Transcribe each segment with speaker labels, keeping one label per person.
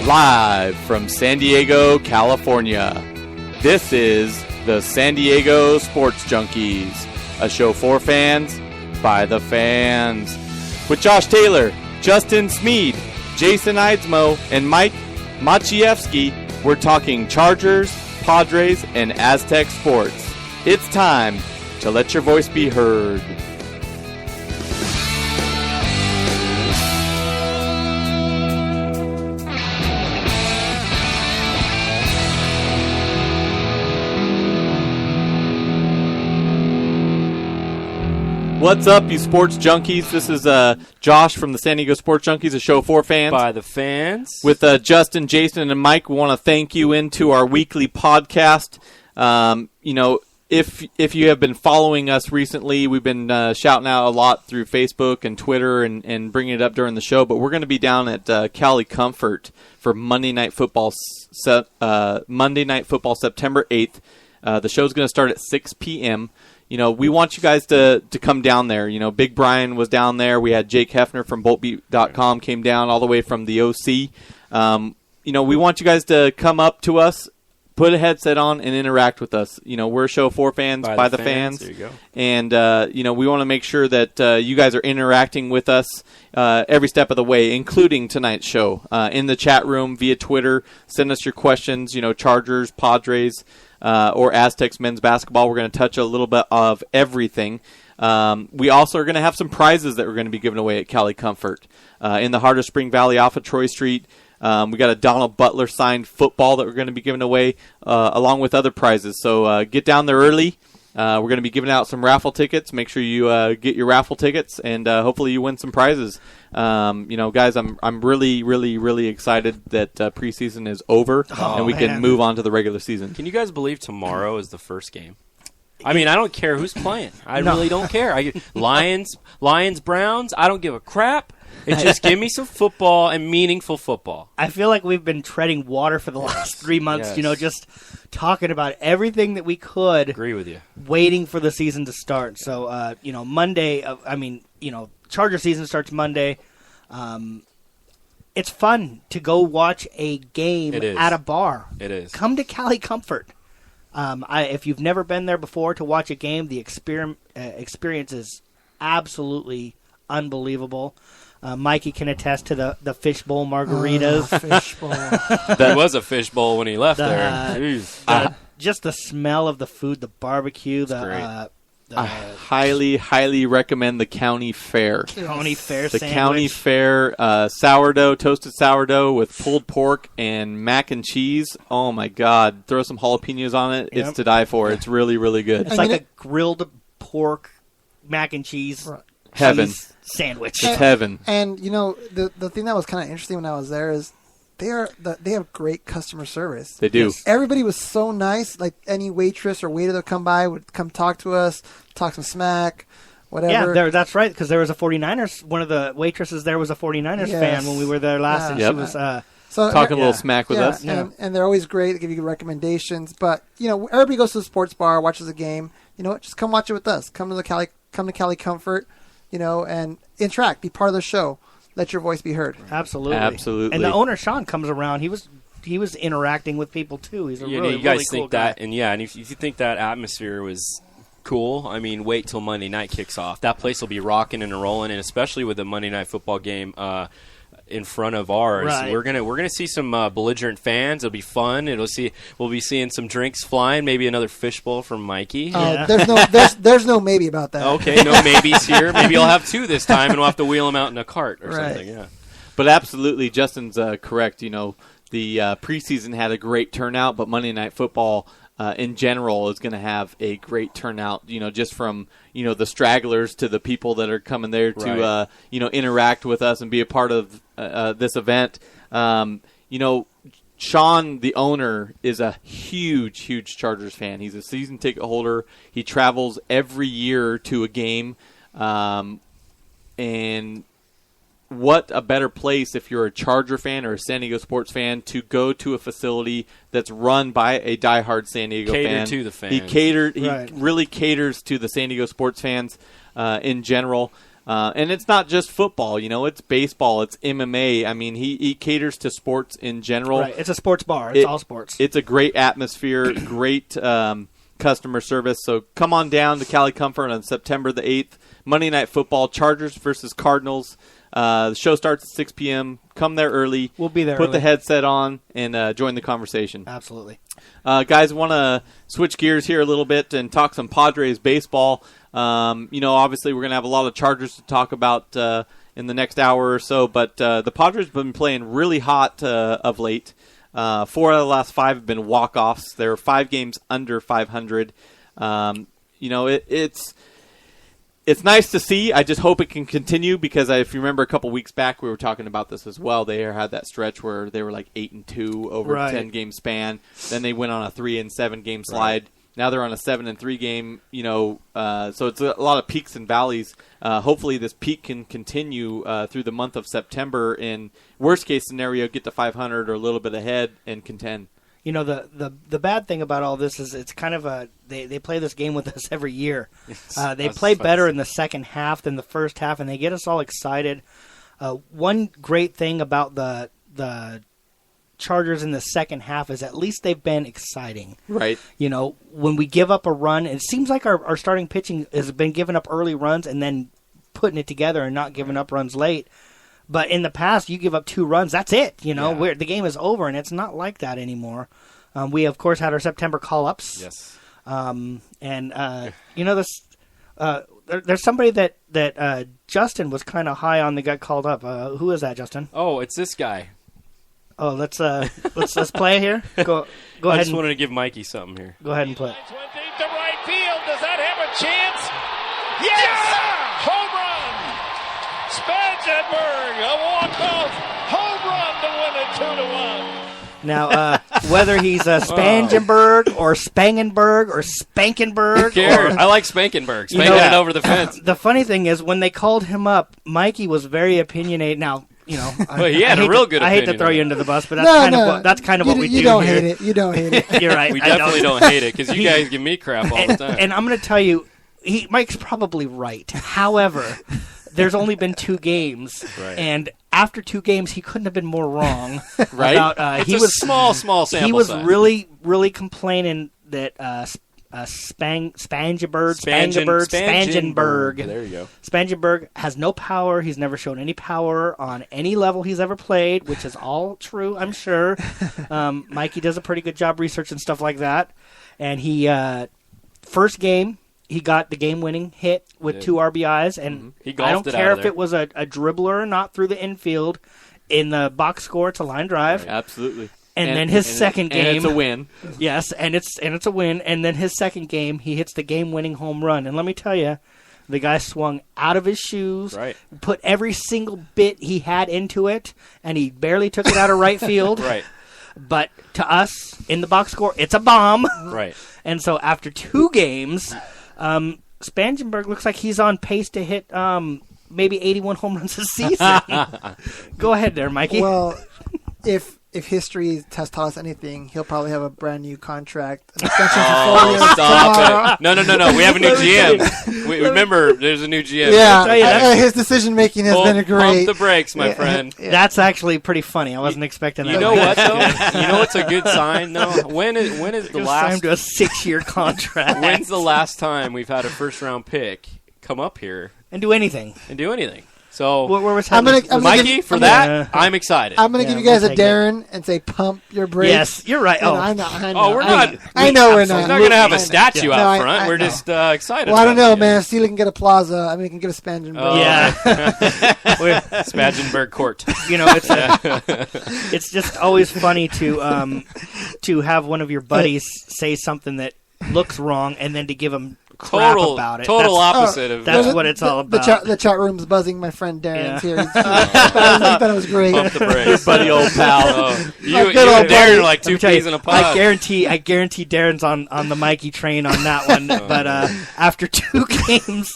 Speaker 1: Live from San Diego, California, this is the San Diego Sports Junkies, a show for fans, by the fans. With Josh Taylor, Justin Smead, Jason Eidsmo, and Mike Maciejewski, we're talking Chargers, Padres, and Aztec sports. It's time to let your voice be heard. What's up, you sports junkies? This is Josh from the San Diego Sports Junkies, a show for fans.
Speaker 2: By the fans.
Speaker 1: With Justin, Jason, and Mike, we want to thank you into our weekly podcast. If you have been following us recently, we've been shouting out a lot through Facebook and Twitter and bringing it up during the show. But we're going to be down at Cali Comfort for Monday Night Football, September 8th. The show's going to start at 6 p.m., we want you guys to come down there. Big Brian was down there. We had Jake Hefner from BoltBeat.com came down all the way from the OC. We want you guys to come up to us, put a headset on, and interact with us. We're a show for fans, by the fans.
Speaker 2: There you go.
Speaker 1: And, we want to make sure that you guys are interacting with us every step of the way, including tonight's show. In the chat room, via Twitter, send us your questions, Chargers, Padres, or Aztecs men's basketball. We're going to touch a little bit of everything. We also are going to have some prizes that we're going to be giving away at Cali Comfort. In the heart of Spring Valley off of Troy Street, we got a Donald Butler signed football that we're going to be giving away, along with other prizes. So get down there early. We're going to be giving out some raffle tickets. Make sure you get your raffle tickets, and hopefully you win some prizes. Guys, I'm really, really, really excited that preseason is over and we can move on to the regular season.
Speaker 2: Can you guys believe tomorrow is the first game? I mean, I don't care who's playing. I really don't care. Lions, Browns, I don't give a crap. It's just give me some football and meaningful football.
Speaker 3: I feel like we've been treading water for the last 3 months,
Speaker 2: Yes.
Speaker 3: Just talking about everything that we could.
Speaker 2: Agree with you.
Speaker 3: Waiting for the season to start. So, Monday, Charger season starts Monday. It's fun to go watch a game at a bar.
Speaker 2: It is.
Speaker 3: Come to Cali Comfort. If you've never been there before to watch a game, the experience is absolutely unbelievable. Mikey can attest to the fishbowl margaritas.
Speaker 4: Fishbowl.
Speaker 2: That was a fishbowl when he left there.
Speaker 3: Just the smell of the food, the barbecue.
Speaker 1: I highly, highly recommend the County Fair.
Speaker 3: County Fair
Speaker 1: The
Speaker 3: sandwich.
Speaker 1: County Fair toasted sourdough with pulled pork and mac and cheese. Oh, my God. Throw some jalapenos on it.
Speaker 3: Yep.
Speaker 1: It's to die for. It's really, really good.
Speaker 3: It's like a grilled pork, mac and cheese,
Speaker 1: Heaven.
Speaker 3: cheese sandwich.
Speaker 1: It's heaven.
Speaker 4: And the thing that was kind of interesting when I was there is they have great customer service.
Speaker 1: They do.
Speaker 3: Yes.
Speaker 4: Everybody was so nice. Like any waitress or waiter that would come by would come talk to us, talk some smack, whatever.
Speaker 3: Yeah, that's right, because there was a 49ers. One of the waitresses there was a 49ers fan when we were there last, and she was
Speaker 4: so
Speaker 1: talking a little smack with us.
Speaker 4: And they're always great. They give you good recommendations. But everybody goes to the sports bar, watches a game. Just come watch it with us. Come to Cali Comfort. And interact, be part of the show. Let your voice be heard.
Speaker 3: Absolutely.
Speaker 1: Absolutely.
Speaker 3: And the owner, Sean, comes around. He was interacting with people, too. He's a
Speaker 2: You
Speaker 3: really,
Speaker 2: guys
Speaker 3: really
Speaker 2: think
Speaker 3: cool
Speaker 2: that,
Speaker 3: guy.
Speaker 2: and if you think that atmosphere was cool, I mean, wait till Monday night kicks off. That place will be rocking and rolling, and especially with the Monday Night Football game in front of ours.
Speaker 3: Right.
Speaker 2: We're gonna see some belligerent fans. It'll be fun. We'll be seeing some drinks flying. Maybe another fishbowl from Mikey.
Speaker 4: There's no maybe about that.
Speaker 2: Okay, no maybes here. Maybe I'll have two this time, and we'll have to wheel them out in a cart or something. Yeah.
Speaker 1: But absolutely, Justin's correct. The preseason had a great turnout, but Monday Night Football in general is going to have a great turnout, just from, the stragglers to the people that are coming there to, interact with us and be a part of this event. Sean, the owner, is a huge, huge Chargers fan. He's a season ticket holder. He travels every year to a game. And what a better place if you're a Charger fan or a San Diego sports fan to go to a facility that's run by a diehard San Diego fan.
Speaker 2: Cater to the fans.
Speaker 1: He really caters to the San Diego sports fans in general. And it's not just football, it's baseball, it's MMA. I mean, he caters to sports in general.
Speaker 3: Right. It's a sports bar. It's all sports.
Speaker 1: It's a great atmosphere, great customer service. So come on down to Cali Comfort on September the 8th. Monday Night Football, Chargers versus Cardinals. The show starts at 6 p.m. Come there early.
Speaker 3: We'll be there
Speaker 1: Put
Speaker 3: early.
Speaker 1: the headset on and join the conversation.
Speaker 3: Absolutely.
Speaker 1: Guys, want to switch gears here a little bit and talk some Padres baseball. Obviously we're going to have a lot of Chargers to talk about in the next hour or so, but the Padres have been playing really hot of late. 4 out of the last 5 have been walk-offs. They're 5 games under 500. It's nice to see. I just hope it can continue because if you remember a couple weeks back, we were talking about this as well. They had that stretch where they were like 8-2 over a 10-game span. Then they went on a 3-7 game slide. Now they're on a 7-3 game. So it's a lot of peaks and valleys. Hopefully, this peak can continue through the month of September. In worst case scenario, get to 500 or a little bit ahead and contend.
Speaker 3: The bad thing about all this is it's kind of they play this game with us every year. They play better in the second half than the first half, and they get us all excited. One great thing about the Chargers in the second half is at least they've been exciting.
Speaker 1: Right.
Speaker 3: When we give up a run, it seems like our starting pitching has been giving up early runs and then putting it together and not giving up runs late. But in the past, you give up 2 runs, that's it. Where the game is over, and it's not like that anymore. We, of course, had our September call-ups.
Speaker 2: Yes.
Speaker 3: There's somebody that Justin was kind of high on that got called up. Who is that, Justin?
Speaker 2: Oh, it's this guy.
Speaker 3: Oh, let's play it here. Go
Speaker 2: I
Speaker 3: ahead.
Speaker 2: just wanted to give Mikey something here.
Speaker 3: Go ahead and play it.
Speaker 5: Went deep to right field. Does that have a chance? Yes! Home run! Spangenberg, a walk-off home run to win it 2-1.
Speaker 3: Now, whether he's Spangenberg or Spangenberg or Spankenberg.
Speaker 2: Who cares? I like Spankenberg. Spanking it over the fence.
Speaker 3: The funny thing is, when they called him up, Mikey was very opinionated. Now,
Speaker 2: Well, he had a real good
Speaker 3: I hate to
Speaker 2: opinion
Speaker 3: throw
Speaker 2: on
Speaker 3: you
Speaker 2: it.
Speaker 3: under the bus, but that's kind of what we do.
Speaker 4: You don't
Speaker 3: here.
Speaker 4: hate it. You don't hate it.
Speaker 3: You're right.
Speaker 2: We
Speaker 3: I
Speaker 2: definitely don't hate it because you guys give me crap all the time.
Speaker 3: And I'm going to tell you, Mike's probably right. However, there's only been 2 games,
Speaker 2: Right.
Speaker 3: and after 2 games, he couldn't have been more wrong.
Speaker 1: Right?
Speaker 3: About,
Speaker 2: It's a small sample
Speaker 3: He was
Speaker 2: size.
Speaker 3: really, really complaining that Spangenberg.
Speaker 2: There you go.
Speaker 3: Spangenberg has no power. He's never shown any power on any level he's ever played, which is all true, I'm sure. Mikey does a pretty good job researching stuff like that. And he, first game, he got the game-winning hit with 2 RBIs. And
Speaker 2: He
Speaker 3: I
Speaker 2: golfed
Speaker 3: don't
Speaker 2: it
Speaker 3: care
Speaker 2: out of
Speaker 3: if
Speaker 2: there.
Speaker 3: it was a dribbler or not through the infield. In the box score, it's a line drive.
Speaker 1: Absolutely.
Speaker 3: And then his second game,
Speaker 1: and it's a win.
Speaker 3: yes, and it's a win. And then his second game, he hits the game-winning home run. And let me tell you, the guy swung out of his shoes,
Speaker 2: Right.
Speaker 3: put every single bit he had into it, and he barely took it out of right field.
Speaker 2: Right.
Speaker 3: But to us, in the box score, it's a bomb.
Speaker 2: Right.
Speaker 3: And so after 2 games, Spangenberg looks like he's on pace to hit maybe 81 home runs this season. Go ahead there, Mikey.
Speaker 4: Well, if history has taught us anything, he'll probably have a brand new contract. An extension for 4 years tomorrow.
Speaker 2: Stop it. No. We have a new GM. Remember, there's a new GM.
Speaker 4: Yeah,
Speaker 3: tell you,
Speaker 4: his decision making has been great.
Speaker 2: Pump the brakes, my friend.
Speaker 3: That's actually pretty funny. I wasn't expecting that.
Speaker 2: You know what, though? You know what's a good sign, though? When is the
Speaker 3: Just signed
Speaker 2: last...
Speaker 3: him to a 6-year contract.
Speaker 2: When's the last time we've had a first-round pick come up here
Speaker 3: and do anything.
Speaker 2: and do anything? So,
Speaker 3: Where was
Speaker 4: I'm gonna
Speaker 2: Mikey,
Speaker 4: give-
Speaker 2: for
Speaker 4: I'm
Speaker 2: that,
Speaker 3: gonna-
Speaker 2: I'm excited.
Speaker 4: I'm going to
Speaker 3: Yeah,
Speaker 4: give you guys
Speaker 3: we'll
Speaker 4: a
Speaker 3: take it.
Speaker 4: Darren and say pump your brakes.
Speaker 3: Yes, you're right.
Speaker 4: And
Speaker 3: Oh,
Speaker 4: I know.
Speaker 2: Oh, we're not-
Speaker 4: I know we're
Speaker 2: We're
Speaker 4: not.
Speaker 2: not going to have a
Speaker 4: I know.
Speaker 2: statue
Speaker 4: No,
Speaker 2: out front.
Speaker 4: I
Speaker 2: We're
Speaker 4: know.
Speaker 2: just excited.
Speaker 4: Well, I don't
Speaker 2: about
Speaker 4: know,
Speaker 2: it.
Speaker 4: man. Steele can get a plaza. I mean, he can get a Spangenberg.
Speaker 2: Oh.
Speaker 3: yeah.
Speaker 2: Spangenberg Court.
Speaker 3: It's just always funny to have one of your buddies say something that looks wrong and then to give him crap about it.
Speaker 2: Total
Speaker 3: That's-
Speaker 2: opposite of
Speaker 3: that's
Speaker 2: that.
Speaker 3: what it's all
Speaker 4: The
Speaker 3: about.
Speaker 4: chat room's buzzing. My friend Darren's
Speaker 3: Yeah.
Speaker 4: here. He thought it was great.
Speaker 2: Pump the brakes.
Speaker 1: Buddy old pal.
Speaker 2: Oh, you
Speaker 4: good
Speaker 2: and
Speaker 4: old
Speaker 2: Darren
Speaker 4: buddy.
Speaker 2: are like
Speaker 3: Let me
Speaker 2: two
Speaker 3: tell you,
Speaker 2: peas in a pod.
Speaker 3: I guarantee Darren's on the Mikey train on that one. But after 2 games,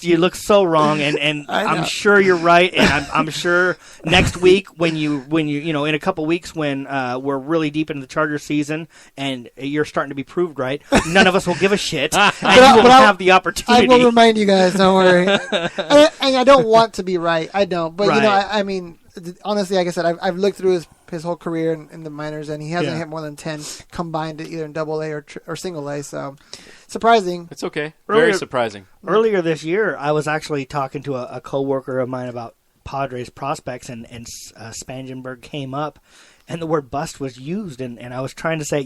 Speaker 3: you look so wrong, and
Speaker 4: I know.
Speaker 3: I'm sure you're right, and I'm sure next week when you in a couple weeks when we're really deep into the Charger season and you're starting to be proved right, none of us will give a shit. and you will have the
Speaker 4: I
Speaker 3: opportunity.
Speaker 4: will remind you guys. Don't worry. and I don't want to be right. I don't. But
Speaker 3: Right.
Speaker 4: I mean, honestly, like I said, I've looked through his whole career in the minors, and he hasn't hit more than 10 combined, either in Double A or Single A. So surprising.
Speaker 2: It's okay.
Speaker 3: Earlier-
Speaker 2: Very surprising.
Speaker 3: Earlier this year, I was actually talking to a coworker of mine about Padres prospects, and Spangenberg came up, and the word bust was used, and I was trying to say,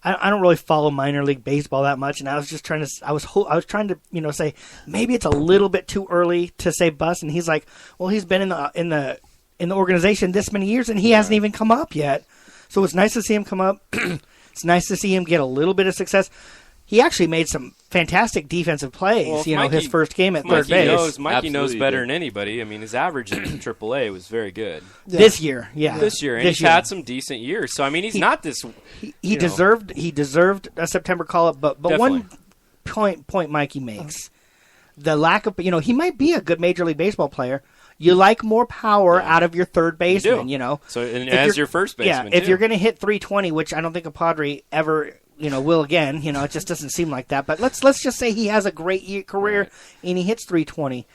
Speaker 3: I don't really follow minor league baseball that much, and I was just trying to, I was trying to, say maybe it's a little bit too early to say bust, and he's like, well, he's been in the organization this many years, and he hasn't even come up yet, so it's nice to see him come up. It's nice to see him get a little bit of success. He actually made some fantastic defensive plays,
Speaker 2: Well,
Speaker 3: his first game at third base.
Speaker 2: Mikey knows
Speaker 1: Absolutely
Speaker 2: better
Speaker 1: did.
Speaker 2: than anybody. I mean, his average in AAA was very good
Speaker 4: Yeah.
Speaker 3: This year, yeah.
Speaker 2: this year, and
Speaker 3: This
Speaker 2: he's
Speaker 3: year.
Speaker 2: had some decent years. So I mean, he's not this.
Speaker 3: He deserved a September call-up, but one
Speaker 2: Definitely.
Speaker 3: point Mikey makes, the lack of, he might be a good Major League Baseball player. You like more power out of your third baseman,
Speaker 2: So and
Speaker 3: If
Speaker 2: as
Speaker 3: you're-
Speaker 2: your first baseman,
Speaker 3: if
Speaker 2: too.
Speaker 3: you're going to hit 320, which I don't think a Padre ever, will again, it just doesn't seem like that. But let's just say he has a great career and he hits 320.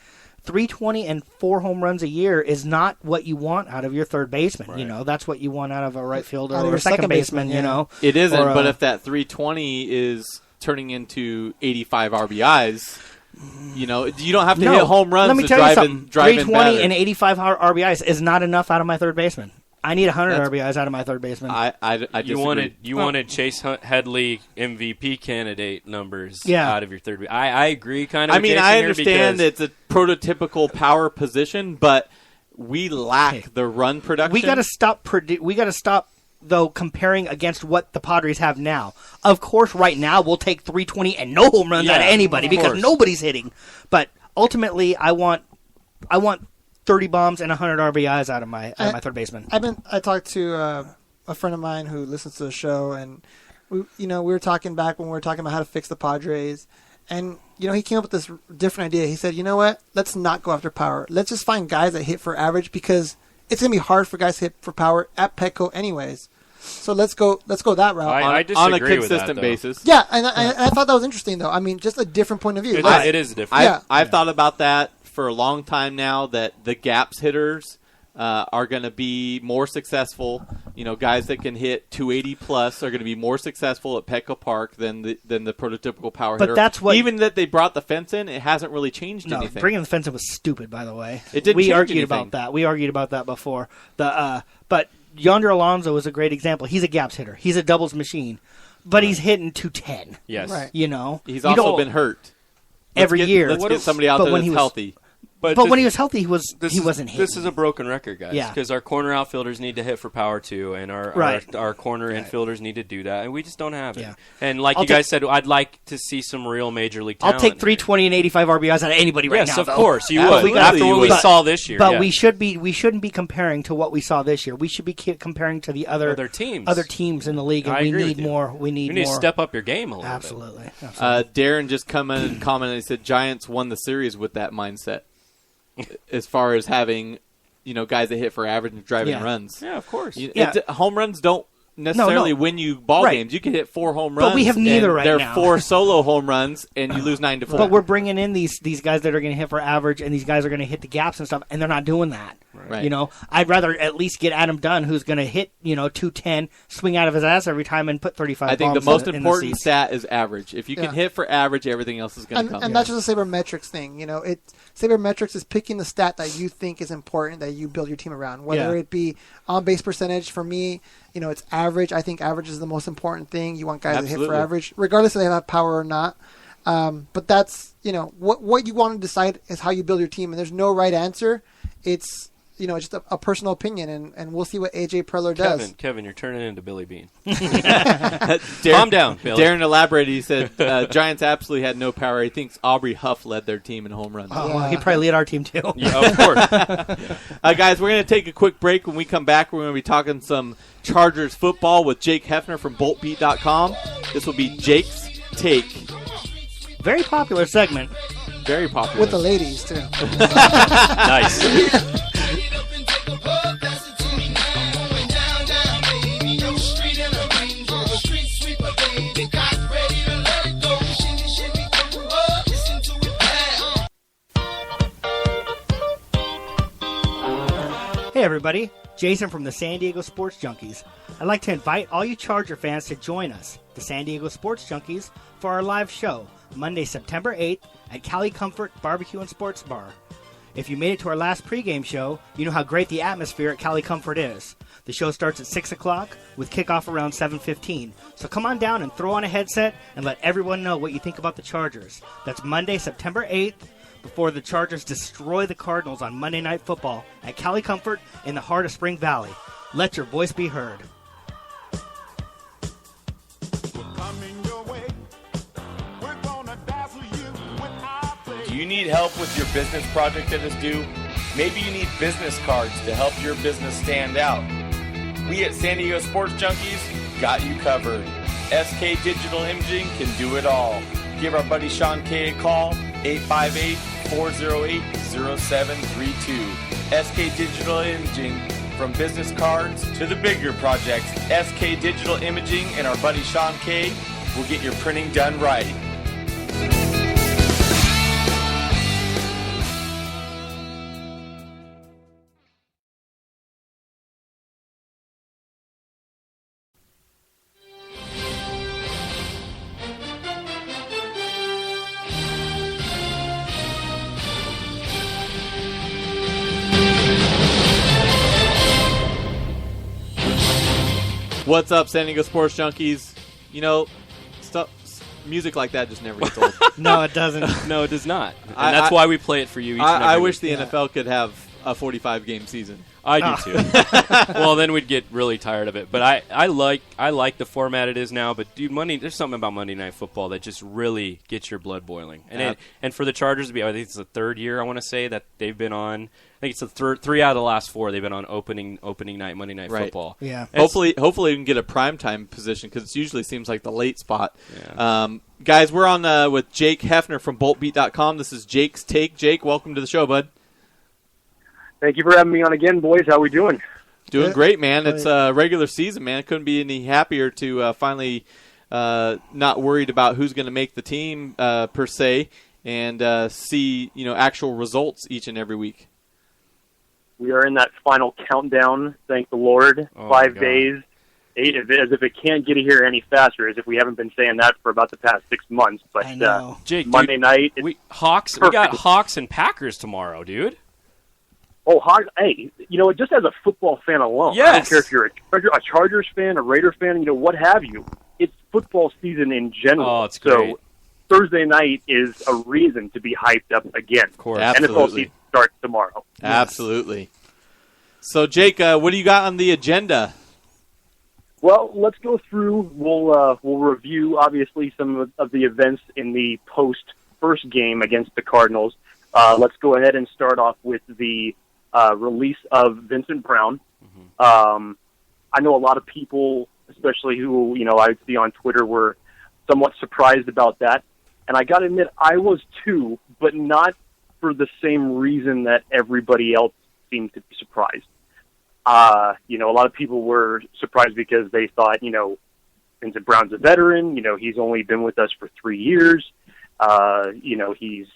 Speaker 3: 320 and 4 home runs a year is not what you want out of your third baseman. That's what you want out of a right fielder
Speaker 4: Out of
Speaker 3: or
Speaker 4: your
Speaker 3: a second
Speaker 4: second
Speaker 3: baseman.
Speaker 4: baseman,
Speaker 1: It isn't,
Speaker 3: Or,
Speaker 1: but if that 320 is turning into 85 RBIs, you don't have to hit home runs
Speaker 3: Let me
Speaker 1: to
Speaker 3: tell you
Speaker 1: drive
Speaker 3: something.
Speaker 1: in 320
Speaker 3: 320 and 85 RBIs is not enough out of my third baseman. I need 100
Speaker 1: That's-
Speaker 3: RBIs out of my third baseman.
Speaker 1: I disagree.
Speaker 2: you wanted Chase Headley MVP candidate numbers
Speaker 3: Yeah.
Speaker 2: out of your third. I agree, kind of.
Speaker 1: I
Speaker 2: with
Speaker 1: mean,
Speaker 2: Jason
Speaker 1: I
Speaker 2: here
Speaker 1: understand
Speaker 2: because-
Speaker 1: it's a prototypical power position, but we lack the run production.
Speaker 3: We got to stop. We got to stop though comparing against what the Padres have now. Of course, right now we'll take 320 and no home runs out of anybody
Speaker 2: of
Speaker 3: because
Speaker 2: course.
Speaker 3: nobody's hitting. But ultimately, I want 30 bombs and 100 RBIs out of my third baseman.
Speaker 4: I talked to a friend of mine who listens to the show, and we were talking back when we were talking about how to fix the Padres, and he came up with this different idea. He said, you know what? Let's not go after power. Let's just find guys that hit for average, because it's gonna be hard for guys to hit for power at Petco anyways. So let's go that route.
Speaker 2: I
Speaker 1: on a
Speaker 2: disagree with that,
Speaker 1: consistent
Speaker 2: though.
Speaker 1: basis.
Speaker 4: Yeah, and I thought that was interesting, though. I mean, just a different point of view.
Speaker 2: It is different.
Speaker 1: I've thought about that for a long time now, that the gaps hitters are going to be more successful. Guys that can hit 280 plus are going to be more successful at Petco Park than the prototypical power
Speaker 3: But
Speaker 1: hitter.
Speaker 3: that's what-
Speaker 1: even that they brought the fence in, it hasn't really changed
Speaker 3: No,
Speaker 1: anything.
Speaker 3: bringing the fence in was stupid, by the way.
Speaker 1: It didn't
Speaker 3: We
Speaker 1: change
Speaker 3: argued
Speaker 1: anything.
Speaker 3: about that. We argued about that before. But Yonder Alonso is a great example. He's a gaps hitter. He's a doubles machine, but he's hitting 210.
Speaker 2: Yes.
Speaker 4: Right.
Speaker 1: He's
Speaker 3: You
Speaker 1: also
Speaker 3: don't-
Speaker 1: been hurt.
Speaker 3: every year.
Speaker 1: Let's get somebody out
Speaker 3: But
Speaker 1: there
Speaker 3: when
Speaker 1: that's
Speaker 3: he was-
Speaker 1: healthy.
Speaker 3: But
Speaker 2: this-
Speaker 3: when he was healthy, he
Speaker 2: This
Speaker 3: wasn't hitting.
Speaker 2: This is a broken record, guys.
Speaker 3: Yeah.
Speaker 2: Because our corner outfielders need to hit for power too, and our corner infielders need to do that, and we just don't have it.
Speaker 3: Yeah.
Speaker 2: And like
Speaker 3: I'll
Speaker 2: you guys said, I'd like to see some real major league talent.
Speaker 3: I'll take 320 and 85 RBIs out of anybody right
Speaker 2: Yes,
Speaker 3: now.
Speaker 2: of
Speaker 3: though.
Speaker 2: course you
Speaker 1: Absolutely
Speaker 2: would. After
Speaker 1: you
Speaker 2: what we
Speaker 1: would.
Speaker 2: saw this year,
Speaker 3: But
Speaker 2: yeah.
Speaker 3: we shouldn't be comparing to what we saw this year. We should be comparing to the other
Speaker 2: teams
Speaker 3: in the league, and
Speaker 2: I
Speaker 3: we
Speaker 2: agree
Speaker 3: need
Speaker 2: with you.
Speaker 3: more. We need
Speaker 2: You need
Speaker 3: more.
Speaker 2: to step up your game a little
Speaker 3: Absolutely.
Speaker 1: Darren just commented. He said Giants won the series with that mindset, as far as having, guys that hit for average and driving runs.
Speaker 2: bit. Yeah, of course.
Speaker 1: Home runs don't necessarily
Speaker 3: No.
Speaker 1: win you ball
Speaker 3: Right.
Speaker 1: games. You can hit 4 home
Speaker 3: But
Speaker 1: runs.
Speaker 3: we have neither
Speaker 1: and
Speaker 3: right
Speaker 1: there
Speaker 3: now.
Speaker 1: are 4 solo home runs, and you lose 9-4.
Speaker 3: But we're bringing in these guys that are going to hit for average, and these guys are going to hit the gaps and stuff, and they're not doing that.
Speaker 1: Right.
Speaker 3: I'd rather at least get Adam Dunn, who's going to hit 210, swing out of his ass every time, and put 35.
Speaker 1: I think the
Speaker 3: bombs
Speaker 1: most
Speaker 3: in
Speaker 1: important
Speaker 3: the seats.
Speaker 1: stat is average. If you can
Speaker 4: Yeah.
Speaker 1: hit for average, everything else is going to come.
Speaker 4: And that's just a sabermetrics thing. Sabermetrics is picking the stat that you think is important, that you build your team around. Whether it be on base percentage, for me, it's average. I think average is the most important thing. You want guys to hit
Speaker 1: Absolutely.
Speaker 4: for average, regardless if they have power or not. But that's what you want to decide is how you build your team, and there's no right answer. It's just a personal opinion, and we'll see what AJ Preller does.
Speaker 2: Kevin, you're turning into Billy Bean.
Speaker 1: Darren,
Speaker 2: Calm down, Billy.
Speaker 1: Darren elaborated. He said Giants absolutely had no power. He thinks Aubrey Huff led their team in home runs.
Speaker 3: Oh, well, he probably led our team too.
Speaker 2: Yeah, of course.
Speaker 1: Guys, we're going to take a quick break. When we come back, we're going to be talking some Chargers football with Jake Hefner from BoltBeat.com. This will be Jake's Take.
Speaker 3: Very popular segment.
Speaker 1: Very popular.
Speaker 4: With the ladies, too.
Speaker 2: Nice.
Speaker 3: Hey everybody, Jason from the San Diego Sports Junkies. I'd like to invite all you Charger fans to join us, the San Diego Sports Junkies, for our live show, Monday, September 8th at Cali Comfort Barbecue and Sports Bar. If you made it to our last pregame show, you know how great the atmosphere at Cali Comfort is. The show starts at 6 o'clock with kickoff around 7:15. So come on down and throw on a headset and let everyone know what you think about the Chargers. That's Monday, September 8th, before the Chargers destroy the Cardinals on Monday Night Football at Cali Comfort in the heart of Spring Valley. Let your voice be heard.
Speaker 6: Do you need help with your business project that is due? Maybe you need business cards to help your business stand out. We at San Diego Sports Junkies got you covered. SK Digital Imaging can do it all. Give our buddy Sean K a call, 858-408-0732. SK Digital Imaging, from business cards to the bigger projects, SK Digital Imaging and our buddy Sean K will get your printing done right.
Speaker 1: What's up, San Diego Sports Junkies? You know, music like that just never gets old.
Speaker 3: No, it doesn't.
Speaker 2: No, it does not. And that's why we play it for you each and every
Speaker 1: I wish
Speaker 2: week.
Speaker 1: the NFL could have a 45-game season.
Speaker 2: I do too. Well, then we'd get really tired of it. But I like the format it is now. But dude, there's something about Monday Night Football that just really gets your blood boiling. And and for the Chargers to be, I think it's the third year I want to say that they've been on. I think it's the three out of the last four they've been on opening night Monday Night Football.
Speaker 3: Yeah.
Speaker 1: Hopefully we can get a primetime position because it usually seems like the late spot.
Speaker 2: Yeah.
Speaker 1: Guys, we're on with Jake Hefner from BoltBeat.com. This is Jake's Take. Jake, welcome to the show, bud.
Speaker 7: Thank you for having me on again, boys. How we doing?
Speaker 1: Doing great, man. It's a regular season, man. Couldn't be any happier to finally not worried about who's going to make the team per se, and see actual results each and every week.
Speaker 7: We are in that final countdown. Thank the Lord. 5 days. 8, as if it can't get here any faster. As if we haven't been saying that for about the past 6 months. But
Speaker 3: I know.
Speaker 7: Jake, Monday night.
Speaker 2: We got Hawks and Packers tomorrow, dude.
Speaker 7: Oh, hey, just as a football fan alone,
Speaker 2: yes.
Speaker 7: I don't care if you're a Chargers fan, a Raider fan, what have you. It's football season in general.
Speaker 2: Oh, it's great.
Speaker 7: So Thursday night is a reason to be hyped up again.
Speaker 2: Of course.
Speaker 1: Absolutely.
Speaker 7: NFL season starts tomorrow.
Speaker 1: Absolutely. So, Jake, what do you got on the agenda?
Speaker 7: Well, let's go through. We'll review, obviously, some of the events in the post-first game against the Cardinals. Let's go ahead and start off with the release of Vincent Brown.
Speaker 2: Mm-hmm.
Speaker 7: I know a lot of people, especially who I see on Twitter, were somewhat surprised about that. And I got to admit, I was too, but not for the same reason that everybody else seemed to be surprised. A lot of people were surprised because they thought, Vincent Brown's a veteran. He's only been with us for 3 years. He's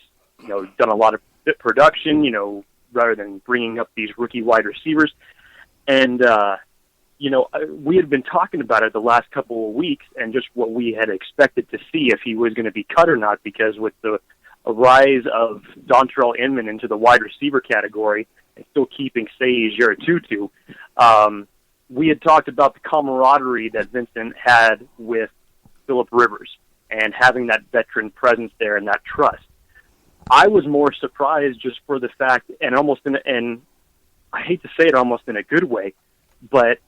Speaker 7: done a lot of production, rather than bringing up these rookie wide receivers. And, we had been talking about it the last couple of weeks and just what we had expected to see if he was going to be cut or not, because with the rise of Dontrell Inman into the wide receiver category and still keeping Sage Yaratutu, we had talked about the camaraderie that Vincent had with Phillip Rivers and having that veteran presence there and that trust. I was more surprised just for the fact, and I hate to say it almost in a good way, but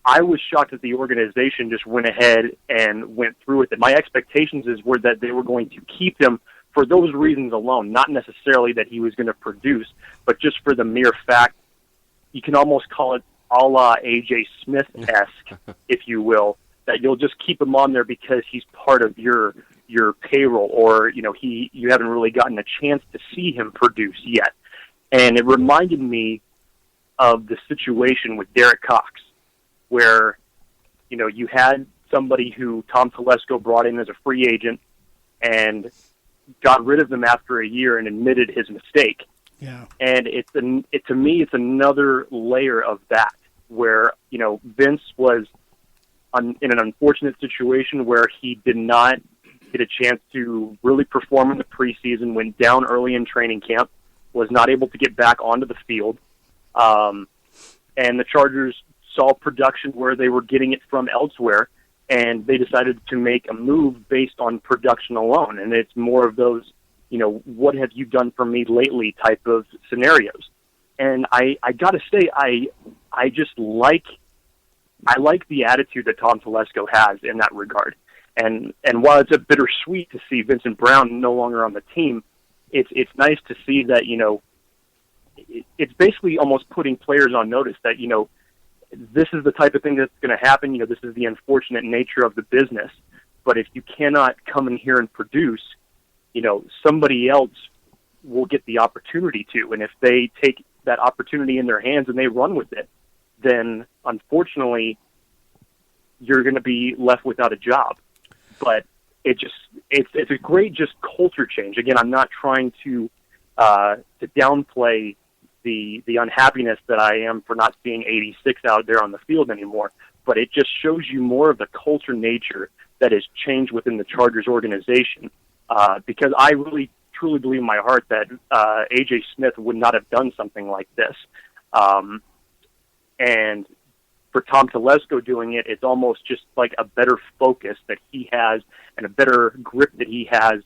Speaker 7: I was shocked that the organization just went ahead and went through with it. My expectations were that they were going to keep him for those reasons alone, not necessarily that he was going to produce, but just for the mere fact, you can almost call it a la A.J. Smith-esque, if you will, that you'll just keep him on there because he's part of your payroll, or you haven't really gotten a chance to see him produce yet. And it reminded me of the situation with Derek Cox, where you had somebody who Tom Telesco brought in as a free agent and got rid of him after a year and admitted his mistake.
Speaker 3: Yeah.
Speaker 7: And to me, it's another layer of that where, Vince was in an unfortunate situation where he did not get a chance to really perform in the preseason, went down early in training camp, was not able to get back onto the field. And the Chargers saw production where they were getting it from elsewhere, and they decided to make a move based on production alone. And it's more of those, what have you done for me lately type of scenarios. And I got to say, I just like the attitude that Tom Telesco has in that regard. And while it's a bittersweet to see Vincent Brown no longer on the team, it's nice to see that, it's basically almost putting players on notice that, this is the type of thing that's going to happen. This is the unfortunate nature of the business. But if you cannot come in here and produce, somebody else will get the opportunity to. And if they take that opportunity in their hands and they run with it, then unfortunately you're going to be left without a job. But it's a great just culture change. Again, I'm not trying to downplay the unhappiness that I am for not seeing 86 out there on the field anymore, but it just shows you more of the culture nature that has changed within the Chargers organization. Because I really truly believe in my heart that A.J. Smith would not have done something like this. And for Tom Telesco doing it, it's almost just like a better focus that he has and a better grip that he has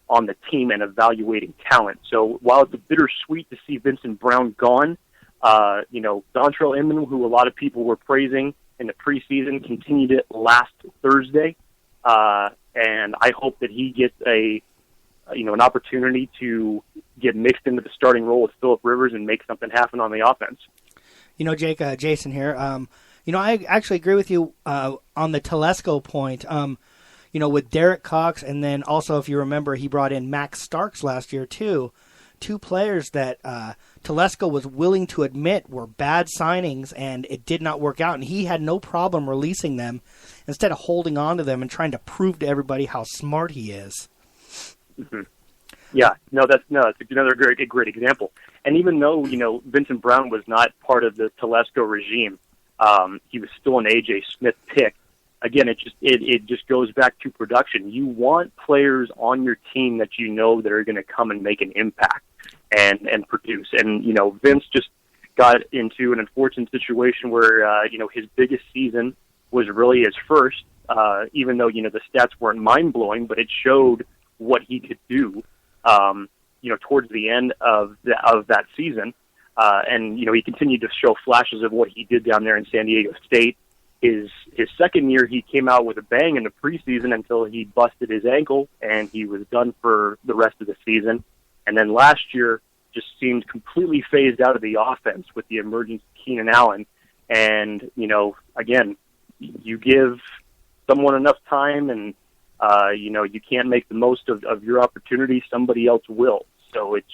Speaker 7: on the team and evaluating talent. So while it's a bittersweet to see Vincent Brown gone, Dontrell Inman, who a lot of people were praising in the preseason, continued it last Thursday. And I hope that he gets an opportunity to get mixed into the starting role with Phillip Rivers and make something happen on the offense.
Speaker 3: Jake, Jason here. I actually agree with you on the Telesco point. With Derek Cox, and then also, if you remember, he brought in Max Starks last year too. Two players that Telesco was willing to admit were bad signings, and it did not work out. And he had no problem releasing them instead of holding on to them and trying to prove to everybody how smart he is.
Speaker 7: Mm-hmm. Yeah, that's another great example. And even though Vincent Brown was not part of the Telesco regime, he was still an A.J. Smith pick. Again, it just goes back to production. You want players on your team that that are going to come and make an impact and produce. And Vince just got into an unfortunate situation where his biggest season was really his first. Even though the stats weren't mind blowing, but it showed what he could do. Towards the end of that season, and he continued to show flashes of what he did down there in San Diego State. His second year, he came out with a bang in the preseason until he busted his ankle, and he was done for the rest of the season. And then last year just seemed completely phased out of the offense with the emergence of Keenan Allen. And, again, you give someone enough time and, you can't make the most of your opportunity, somebody else will. So it's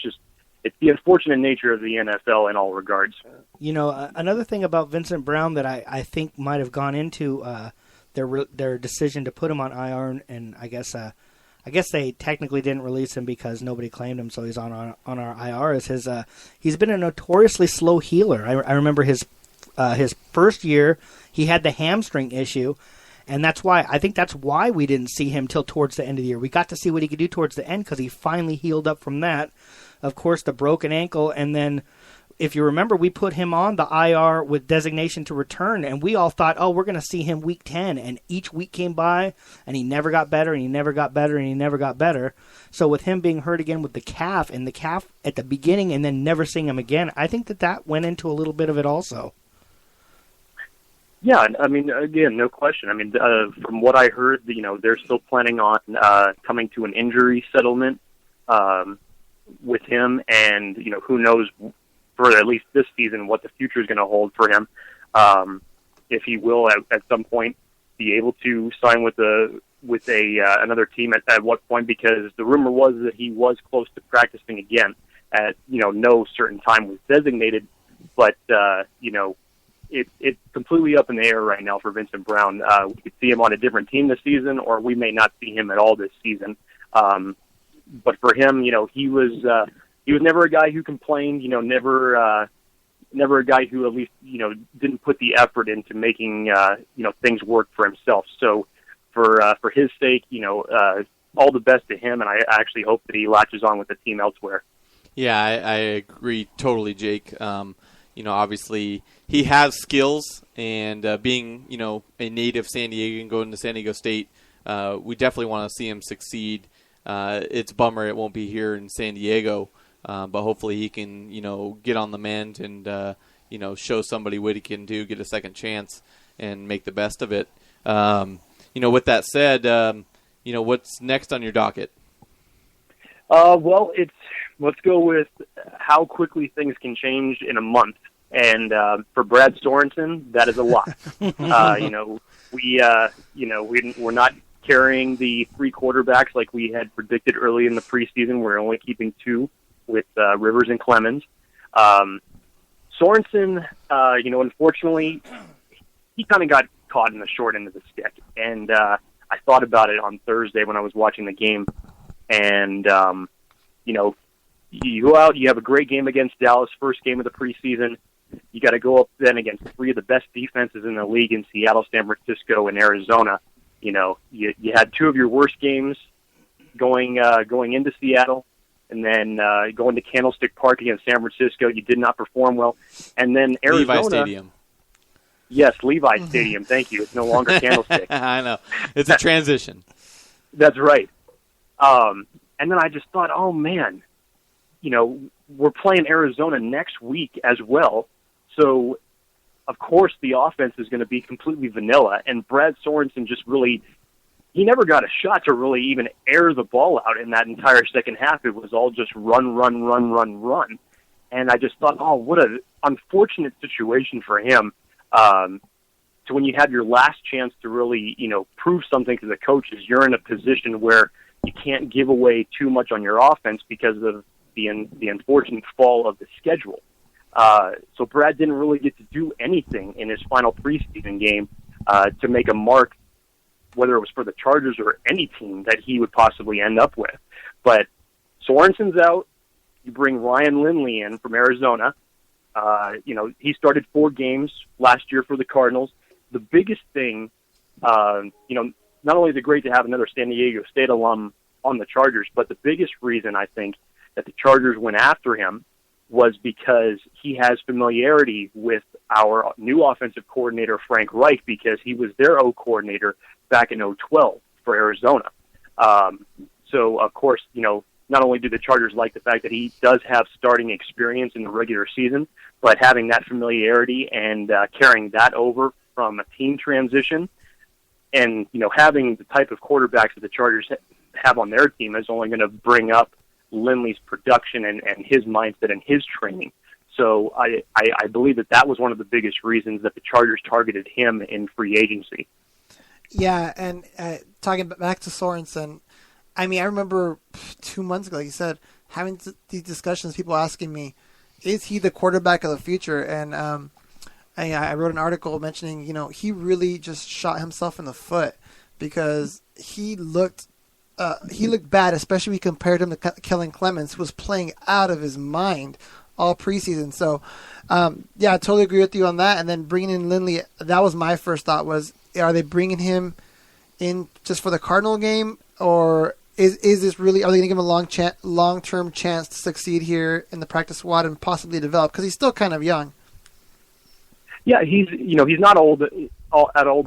Speaker 7: the unfortunate nature of the NFL in all regards.
Speaker 3: Another thing about Vincent Brown that I think might have gone into their decision to put him on IR, and I guess they technically didn't release him because nobody claimed him, so he's on our IR. Is he's been a notoriously slow healer. I remember his first year he had the hamstring issue. And I think that's why we didn't see him till towards the end of the year. We got to see what he could do towards the end because he finally healed up from that. Of course, the broken ankle. And then, if you remember, we put him on the IR with designation to return. And we all thought, we're going to see him week 10. And each week came by, and he never got better, and he never got better, and he never got better. So with him being hurt again with the calf at the beginning and then never seeing him again, I think that went into a little bit of it also.
Speaker 7: Yeah, I mean, again, no question. I mean, from what I heard, they're still planning on coming to an injury settlement with him, and who knows for at least this season what the future is going to hold for him. If he will at some point be able to sign with another team at what point, because the rumor was that he was close to practicing again at no certain time was designated, but It's completely up in the air right now for Vincent Brown. We could see him on a different team this season, or we may not see him at all this season. But for him, he was he was never a guy who complained. Never a guy who at least didn't put the effort into making things work for himself. So for his sake, all the best to him, and I actually hope that he latches on with the team elsewhere.
Speaker 1: Yeah, I agree totally, Jake. Obviously he has skills, and being a native San Diego and going to San Diego State, we definitely want to see him succeed. It's a bummer it won't be here in San Diego, but hopefully he can get on the mend and show somebody what he can do, get a second chance, and make the best of it. With that said, what's next on your docket?
Speaker 7: Well, let's go with how quickly things can change in a month. And for Brad Sorensen, that is a lot. We're not carrying the 3 quarterbacks like we had predicted early in the preseason. We're only keeping 2 with Rivers and Clemens. Sorensen, unfortunately, he kind of got caught in the short end of the stick. And I thought about it on Thursday when I was watching the game. And, you go out, you have a great game against Dallas, first game of the preseason. You got to go up then against 3 of the best defenses in the league in Seattle, San Francisco, and Arizona. You had 2 of your worst games going into Seattle, and then going to Candlestick Park against San Francisco. You did not perform well. And then Arizona.
Speaker 1: Levi Stadium.
Speaker 7: Yes, Levi Stadium. Thank you. It's no longer Candlestick.
Speaker 1: I know. It's a transition.
Speaker 7: That's right. And then I just thought, oh, man, we're playing Arizona next week as well. So, of course, the offense is going to be completely vanilla. And Brad Sorensen just really – he never got a shot to really even air the ball out in that entire second half. It was all just run. And I just thought, oh, what an unfortunate situation for him. So when you have your last chance to really, prove something to the coaches, you're in a position where you can't give away too much on your offense because of the unfortunate fall of the schedule. So Brad didn't really get to do anything in his final preseason game to make a mark, whether it was for the Chargers or any team that he would possibly end up with. But Sorensen's out. You bring Ryan Lindley in from Arizona. He started 4 games last year for the Cardinals. The biggest thing, not only is it great to have another San Diego State alum on the Chargers, but the biggest reason I think that the Chargers went after him was because he has familiarity with our new offensive coordinator, Frank Reich, because he was their O coordinator back in 2012 for Arizona. So, of course, not only do the Chargers like the fact that he does have starting experience in the regular season, but having that familiarity and carrying that over from a team transition and, having the type of quarterbacks that the Chargers have on their team is only going to bring up Lindley's production and his mindset and his training. So I believe that was one of the biggest reasons that the Chargers targeted him in free agency.
Speaker 4: Yeah, and talking back to Sorensen, I remember 2 months ago, like you said, having these discussions, people asking me, is he the quarterback of the future? And I wrote an article mentioning, he really just shot himself in the foot because he looked bad, especially when we compared him to Kellen Clemens, who was playing out of his mind all preseason. So, I totally agree with you on that. And then bringing in Lindley, that was my first thought was, are they bringing him in just for the Cardinal game, or is this really, are they going to give him a long-term chance to succeed here in the practice squad and possibly develop? Because he's still kind of young.
Speaker 7: Yeah, he's not old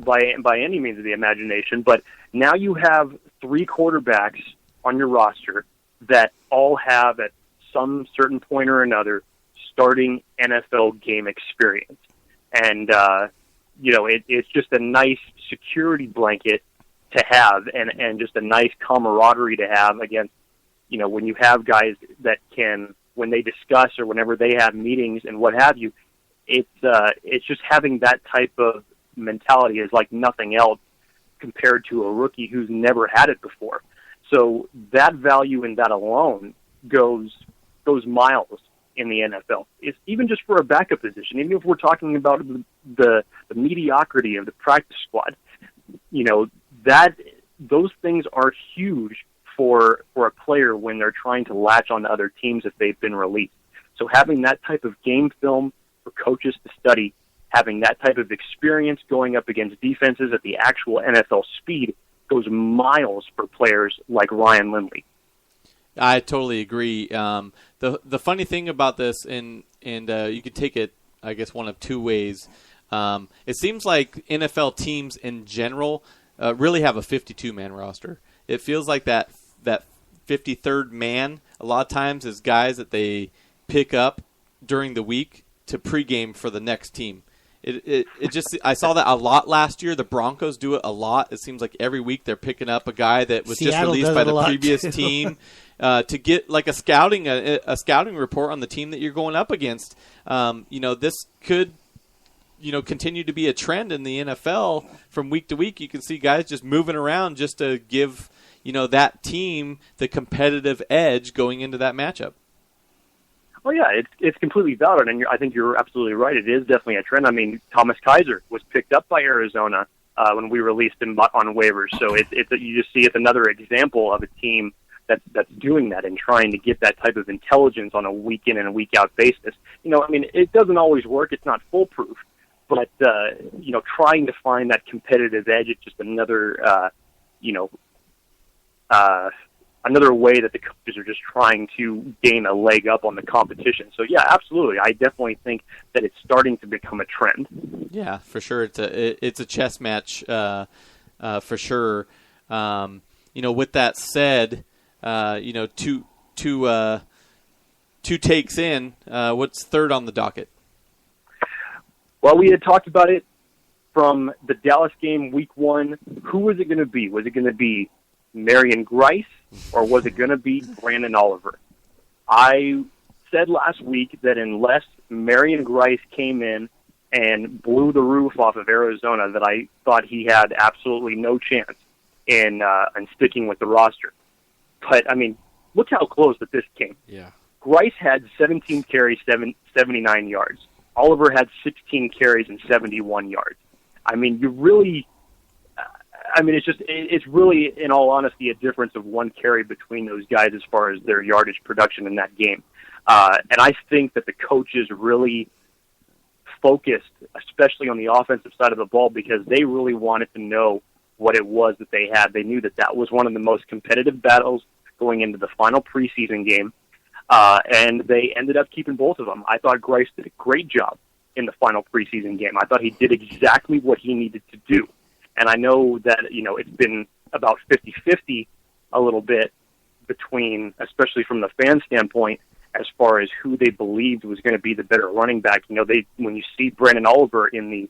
Speaker 7: by any means of the imagination, but now you have 3 quarterbacks on your roster that all have at some certain point or another starting NFL game experience. And, it's just a nice security blanket to have and just a nice camaraderie to have against, when you have guys that can, when they discuss or whenever they have meetings and what have you, it's just having that type of mentality is like nothing else compared to a rookie who's never had it before. So that value in that alone goes miles in the NFL. It's even just for a backup position, even if we're talking about the mediocrity of the practice squad, those things are huge for a player when they're trying to latch on to other teams if they've been released. So having that type of game film for coaches to study, having that type of experience going up against defenses at the actual NFL speed goes miles for players like Ryan Lindley.
Speaker 1: I totally agree. The funny thing about this, and you could take it, I guess, one of two ways. It seems like NFL teams in general really have a 52-man roster. It feels like that 53rd man a lot of times is guys that they pick up during the week to pregame for the next team. It just, I saw that a lot last year. The Broncos do it a lot. It seems like every week they're picking up a guy that was
Speaker 3: Seattle
Speaker 1: just released by the previous
Speaker 3: too.
Speaker 1: team to get like a scouting report on the team that you're going up against. This could continue to be a trend in the NFL from week to week. You can see guys just moving around just to give that team the competitive edge going into that matchup.
Speaker 7: Well, yeah, it's completely valid, and I think you're absolutely right. It is definitely a trend. I mean, Thomas Kaiser was picked up by Arizona when we released him on waivers. So you just see it's another example of a team that's doing that and trying to get that type of intelligence on a week in and a week out basis. It doesn't always work. It's not foolproof, but trying to find that competitive edge is just another another way that the coaches are just trying to gain a leg up on the competition. So, yeah, absolutely. I definitely think that it's starting to become a trend.
Speaker 1: Yeah, for sure. It's a chess match for sure. With that said, two takes in, what's third on the docket?
Speaker 7: Well, we had talked about it from the Dallas game week 1. Who was it going to be? Was it going to be Marion Grice, or was it going to be Brandon Oliver? I said last week that unless Marion Grice came in and blew the roof off of Arizona, that I thought he had absolutely no chance in sticking with the roster. But, look how close that this came.
Speaker 2: Yeah. Grice
Speaker 7: had 17 carries, 79 yards. Oliver had 16 carries and 71 yards. It's really, in all honesty, a difference of one carry between those guys as far as their yardage production in that game. And I think that the coaches really focused, especially on the offensive side of the ball, because they really wanted to know what it was that they had. They knew that was one of the most competitive battles going into the final preseason game, and they ended up keeping both of them. I thought Grice did a great job in the final preseason game. I thought he did exactly what he needed to do. And I know that, it's been about 50-50 a little bit between, especially from the fan standpoint, as far as who they believed was going to be the better running back. When you see Brandon Oliver in the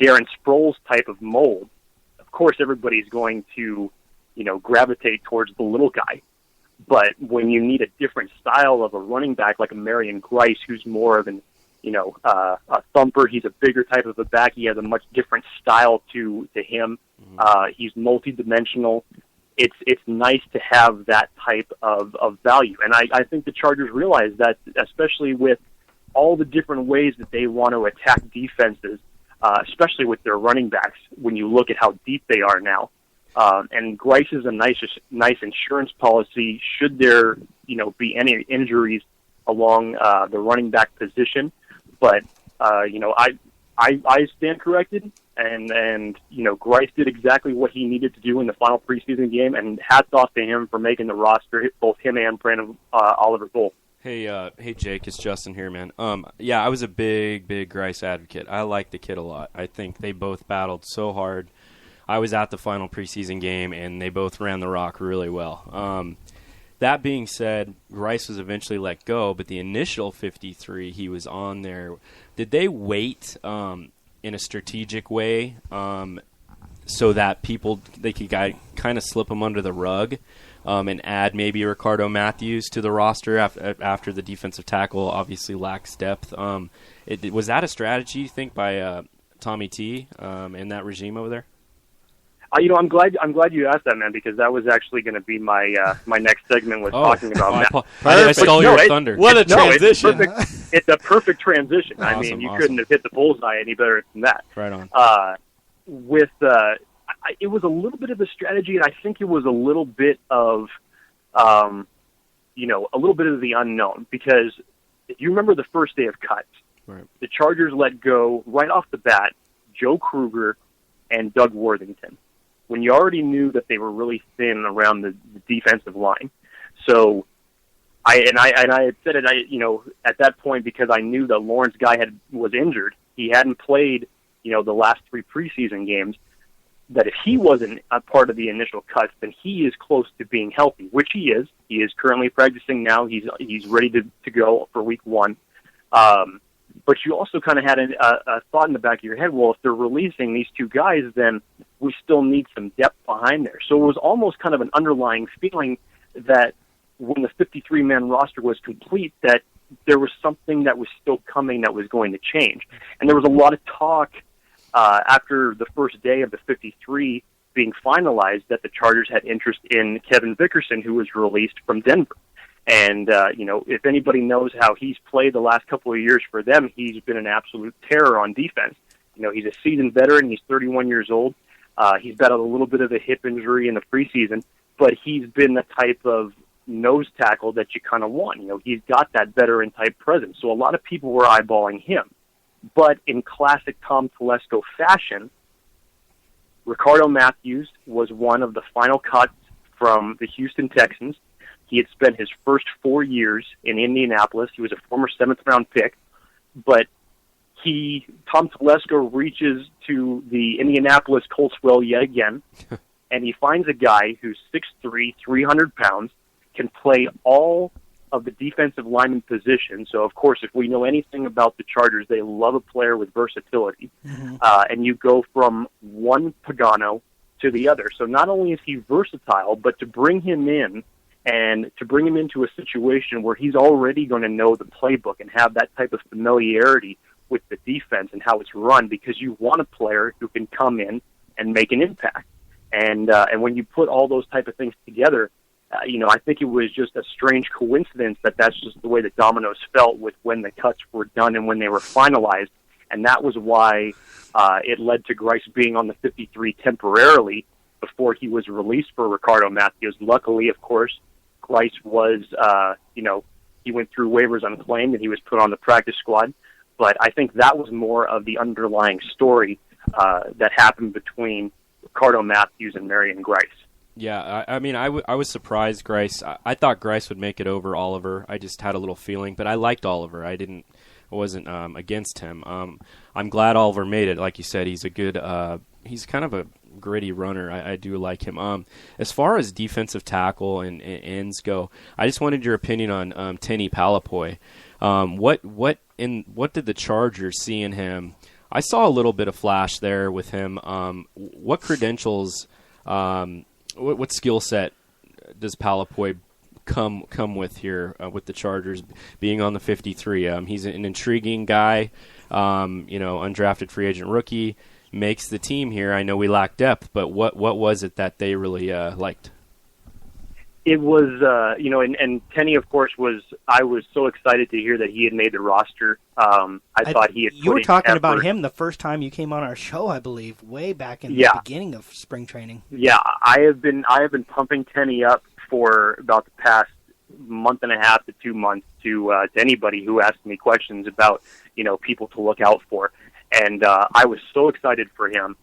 Speaker 7: Darren Sproles type of mold, of course everybody's going to, gravitate towards the little guy. But when you need a different style of a running back like a Marion Grice, who's more of an a thumper. He's a bigger type of a back. He has a much different style to him. He's multidimensional. It's nice to have that type of value. And I think the Chargers realize that, especially with all the different ways that they want to attack defenses, especially with their running backs, when you look at how deep they are now. And Grice is a nice insurance policy should there be any injuries along the running back position. But I stand corrected, and Grice did exactly what he needed to do in the final preseason game, and hats off to him for making the roster, both him and Brandon Oliver both.
Speaker 2: Hey Jake, it's Justin here, man. I was a big Grice advocate. I like the kid a lot. I think they both battled so hard. I was at the final preseason game, and they both ran the rock really well. That being said, Grice was eventually let go, but the initial 53, he was on there. Did they wait in a strategic way so that they could kind of slip him under the rug and add maybe Ricardo Matthews to the roster after the defensive tackle obviously lacks depth? Was that a strategy, you think, by Tommy T and that regime over there?
Speaker 7: I'm glad you asked that, man, because that was actually going to be my next segment was talking about Matt.
Speaker 2: I stole your thunder.
Speaker 1: What a transition!
Speaker 7: It's a perfect transition.
Speaker 2: Awesome,
Speaker 7: you couldn't have hit the bullseye any better than that.
Speaker 2: Right on.
Speaker 7: It was a little bit of a strategy, and I think it was a little bit of a little bit of the unknown, because if you remember the first day of cuts,
Speaker 2: Right.
Speaker 7: the Chargers let go right off the bat Joe Kruger and Doug Worthington, when you already knew that they were really thin around the defensive line. So I had said it, at that point, because I knew that Lawrence Guy was injured. He hadn't played, the last 3 preseason games, that if he wasn't a part of the initial cuts, then he is close to being healthy, which he is. He is currently practicing now. He's ready to go for week 1. But you also kind of had a thought in the back of your head, well, if they're releasing these 2 guys, then we still need some depth behind there. So it was almost kind of an underlying feeling that when the 53-man roster was complete, that there was something that was still coming that was going to change. And there was a lot of talk after the first day of the 53 being finalized that the Chargers had interest in Kevin Vickerson, who was released from Denver. And, if anybody knows how he's played the last couple of years for them, he's been an absolute terror on defense. He's a seasoned veteran. He's 31 years old. He's battled a little bit of a hip injury in the preseason, but he's been the type of nose tackle that you kind of want. He's got that veteran-type presence. So a lot of people were eyeballing him. But in classic Tom Telesco fashion, Ricardo Matthews was one of the final cuts from the Houston Texans. He had spent his first 4 years in Indianapolis. He was a former 7th-round pick. But Tom Telesco reaches to the Indianapolis Colts well yet again, and he finds a guy who's 6'3", 300 pounds, can play all of the defensive lineman position. So, of course, if we know anything about the Chargers, they love a player with versatility. Mm-hmm. And you go from one Pagano to the other. So not only is he versatile, but to bring him in and to bring him into a situation where he's already going to know the playbook and have that type of familiarity with the defense and how it's run, because you want a player who can come in and make an impact. And when you put all those type of things together, I think it was just a strange coincidence that that's just the way the dominoes felt with when the cuts were done and when they were finalized. And that was why it led to Grice being on the 53 temporarily before he was released for Ricardo Matthews. Luckily, of course, Grice was, he went through waivers unclaimed and he was put on the practice squad. But I think that was more of the underlying story that happened between Ricardo Matthews and Marion Grice.
Speaker 2: Yeah, I was surprised Grice. I thought Grice would make it over Oliver. I just had a little feeling, but I liked Oliver. I wasn't against him. I'm glad Oliver made it. Like you said, he's a good. He's kind of a gritty runner. I do like him. As far as defensive tackle and ends go, I just wanted your opinion on Tenny Palapoy. What did the Chargers see in him? I saw a little bit of flash there with him. What credentials? What skill set does Palapoy come with here with the Chargers being on the 53? He's an intriguing guy, undrafted free agent rookie, makes the team here. I know we lack depth, but what was it that they really liked?
Speaker 7: It was, and Tenny, of course, I was so excited to hear that he had made the roster. I thought he had.
Speaker 3: You were talking about him the first time you came on our show, I believe, way back in the beginning of spring training.
Speaker 7: Yeah, I have been pumping Tenny up for about the past month and a half to 2 months to anybody who asked me questions about people to look out for, and I was so excited for him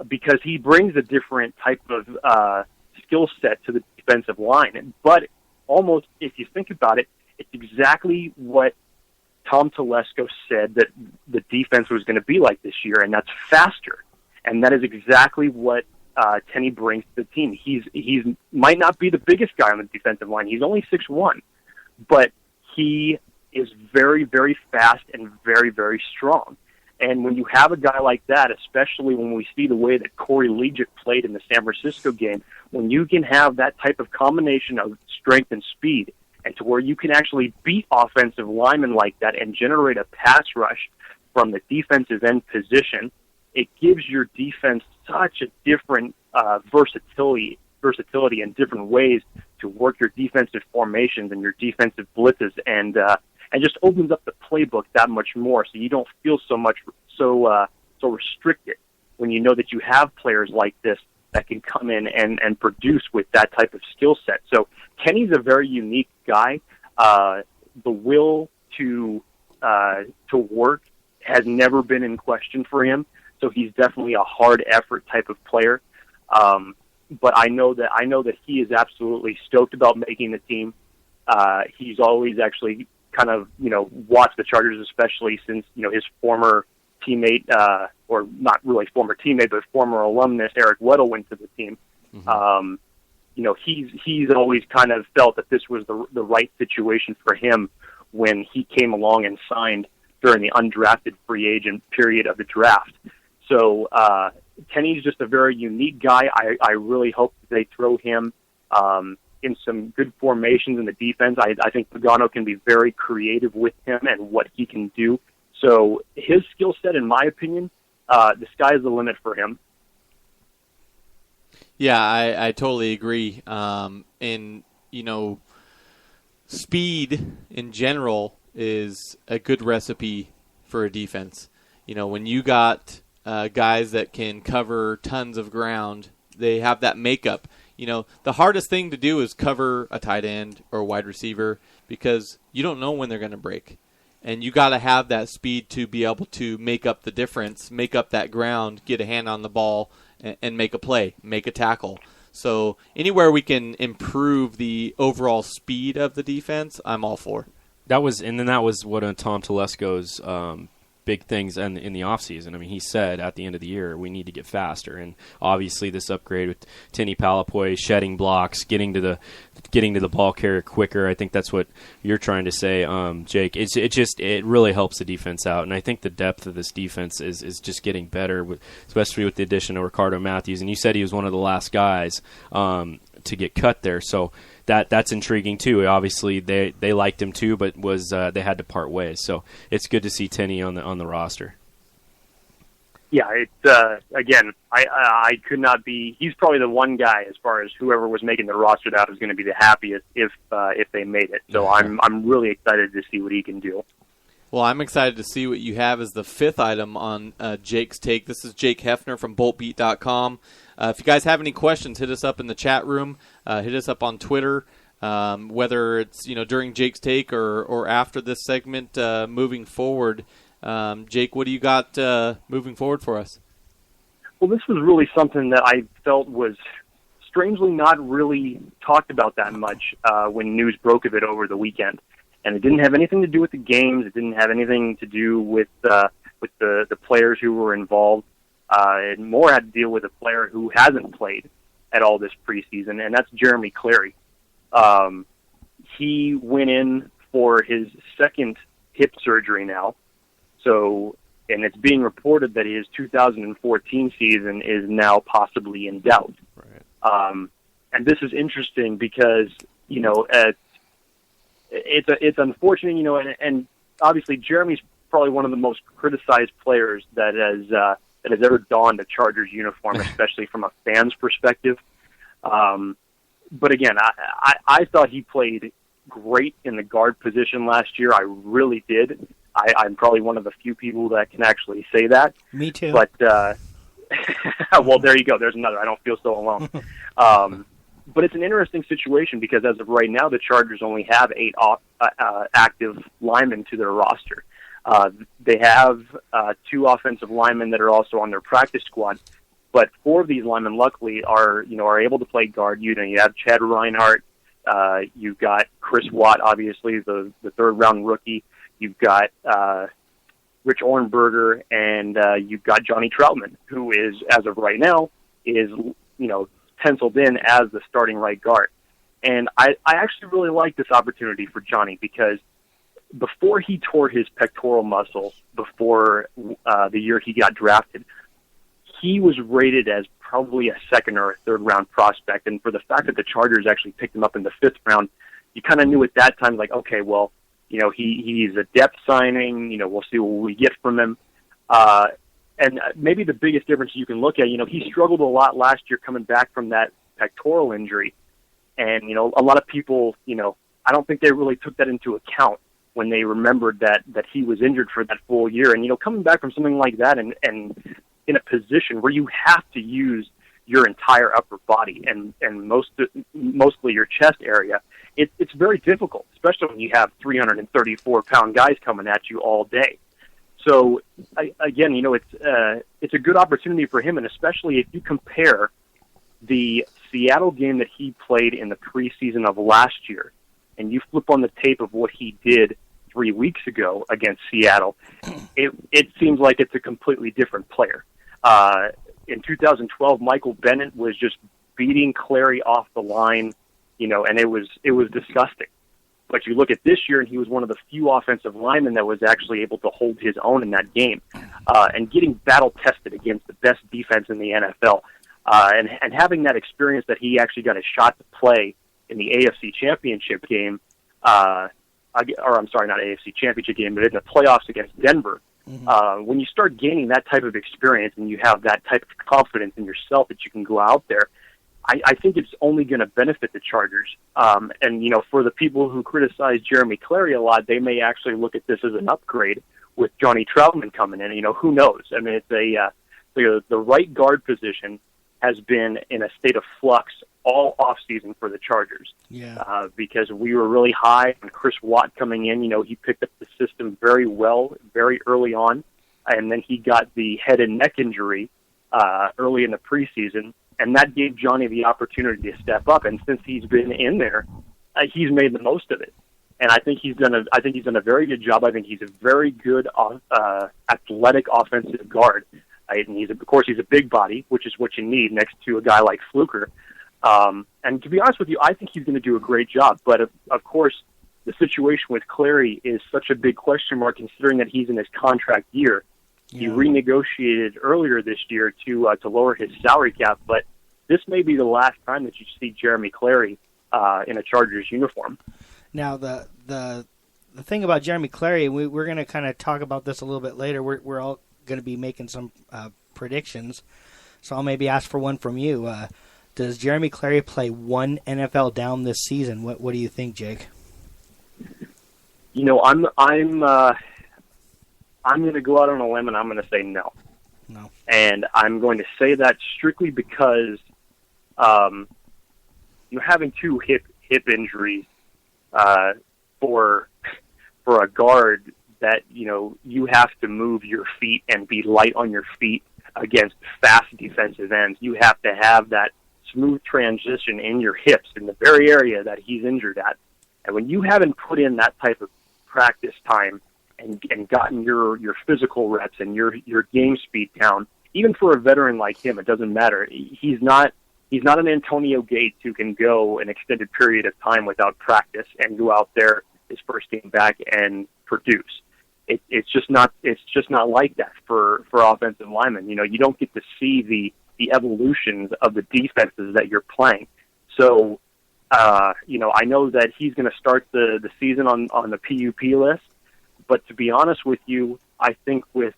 Speaker 7: because he brings a different type of skill set to the defensive line. But almost, if you think about it, it's exactly what Tom Telesco said that the defense was going to be like this year, and that's faster. And that is exactly what Tenny brings to the team. He's might not be the biggest guy on the defensive line. He's only 6'1", but he is very, very fast and very, very strong. And when you have a guy like that, especially when we see the way that Corey Legic played in the San Francisco game, when you can have that type of combination of strength and speed, and to where you can actually beat offensive linemen like that and generate a pass rush from the defensive end position, it gives your defense such a different versatility in different ways to work your defensive formations and your defensive blitzes, and just opens up the playbook that much more, so you don't feel so restricted when you know that you have players like this that can come in and produce with that type of skill set. So Kenny's a very unique guy. The will to work has never been in question for him. So he's definitely a hard effort type of player. But I know that he is absolutely stoked about making the team. He's always actually kind of, watched the Chargers, especially since, his former teammate, or not really former teammate, but former alumnus Eric Weddle went to the team. Mm-hmm. He's always kind of felt that this was the right situation for him when he came along and signed during the undrafted free agent period of the draft. So Kenny's just a very unique guy. I really hope they throw him in some good formations in the defense. I think Pagano can be very creative with him and what he can do. So his skill set, in my opinion, the sky's the limit for him.
Speaker 1: Yeah, I totally agree. Speed in general is a good recipe for a defense. When you got guys that can cover tons of ground, they have that makeup. The hardest thing to do is cover a tight end or a wide receiver because you don't know when they're going to break. And you got to have that speed to be able to make up the difference, make up that ground, get a hand on the ball, and make a play, make a tackle. So anywhere we can improve the overall speed of the defense, I'm all for.
Speaker 2: That was one of Tom Telesco's big things in the offseason. I mean, he said at the end of the year, we need to get faster. And obviously this upgrade with Tinny Palapoy shedding blocks, getting to the ball carrier quicker. I think that's what you're trying to say, Jake. It really helps the defense out. And I think the depth of this defense is just getting better, especially with the addition of Ricardo Matthews. And you said he was one of the last guys to get cut there. So that's intriguing too. Obviously, they liked him too, but they had to part ways. So it's good to see Tenney on the roster.
Speaker 7: Yeah, it's again, I could not be. He's probably the one guy as far as whoever was making the roster that was going to be the happiest if they made it. So I'm really excited to see what he can do.
Speaker 1: Well, I'm excited to see what you have as the fifth item on Jake's Take. This is Jake Hefner from BoltBeat.com. If you guys have any questions, hit us up in the chat room. Hit us up on Twitter, whether it's during Jake's Take or after this segment moving forward. Jake, what do you got moving forward for us?
Speaker 7: Well, this was really something that I felt was strangely not really talked about that much when news broke of it over the weekend. And it didn't have anything to do with the games. It didn't have anything to do with the players who were involved. It more had to deal with a player who hasn't played at all this preseason, and that's Jeremy Clary. He went in for his second hip surgery now. So, and it's being reported that his 2014 season is now possibly in doubt. Right. And this is interesting because, it's unfortunate, and obviously Jeremy's probably one of the most criticized players that has ever donned a Chargers uniform, especially from a fan's perspective. But again, I thought he played great in the guard position last year. I really did. I'm probably one of the few people that can actually say that.
Speaker 3: Me too.
Speaker 7: But well, there you go. There's another. I don't feel so alone. But it's an interesting situation because as of right now, the Chargers only have 8 active linemen to their roster. They have 2 offensive linemen that are also on their practice squad, but 4 of these linemen, luckily, are able to play guard. You have Chad Reinhardt, you've got Chris Watt, obviously the third-round rookie. You've got Rich Orenberger, and you've got Johnny Troutman, who is, as of right now, is penciled in as the starting right guard. And I actually really like this opportunity for Johnny because before he tore his pectoral muscle, before the year he got drafted, he was rated as probably a second or a third round prospect. And for the fact that the Chargers actually picked him up in the 5th round, you kind of knew at that time, like, okay, well, he's a depth signing. We'll see what we get from him. And maybe the biggest difference you can look at, he struggled a lot last year coming back from that pectoral injury. And, a lot of people, I don't think they really took that into account when they remembered that he was injured for that full year. And, coming back from something like that and in a position where you have to use your entire upper body and mostly your chest area, it's very difficult, especially when you have 334-pound guys coming at you all day. So again, it's a good opportunity for him, and especially if you compare the Seattle game that he played in the preseason of last year, and you flip on the tape of what he did 3 weeks ago against Seattle, it seems like it's a completely different player. In 2012, Michael Bennett was just beating Clary off the line, and it was disgusting. But you look at this year, and he was one of the few offensive linemen that was actually able to hold his own in that game, and getting battle-tested against the best defense in the NFL, and having that experience that he actually got a shot to play in the AFC Championship game, not AFC Championship game, but in the playoffs against Denver. When you start gaining that type of experience and you have that type of confidence in yourself that you can go out there, I think it's only going to benefit the Chargers. And for the people who criticize Jeremy Clary a lot, they may actually look at this as an upgrade with Johnny Troutman coming in. Who knows? I mean, it's the right guard position has been in a state of flux all offseason for the Chargers.
Speaker 3: Yeah.
Speaker 7: Because we were really high on Chris Watt coming in. He picked up the system very well, very early on, and then he got the head and neck injury early in the preseason, and that gave Johnny the opportunity to step up. And since he's been in there, he's made the most of it. And I think he's done a very good job. I think he's a very good athletic offensive guard. And he's a big body, which is what you need next to a guy like Fluker. And to be honest with you, I think he's going to do a great job. But of course, the situation with Clary is such a big question mark, considering that he's in his contract year. Yeah. He renegotiated earlier this year to lower his salary cap, but this may be the last time that you see Jeremy Clary in a Chargers uniform.
Speaker 3: Now, the thing about Jeremy Clary, we're going to kind of talk about this a little bit later. We're all going to be making some predictions, so I'll maybe ask for one from you. Does Jeremy Clary play one NFL down this season? What do you think, Jake? I'm going to go out on a limb, and I'm going to say no. No. And
Speaker 7: I'm going to say that strictly because having two hip injuries for a guard that you have to move your feet and be light on your feet against fast defensive ends. You have to have that smooth transition in your hips in the very area that he's injured at. And when you haven't put in that type of practice time and gotten your physical reps and your game speed down, even for a veteran like him, it doesn't matter. He's not an Antonio Gates who can go an extended period of time without practice and go out there his first game back and produce. It's just not like that for offensive linemen. You don't get to see the evolutions of the defenses that you're playing. So, I know that he's going to start the season on the PUP list, but to be honest with you, I think with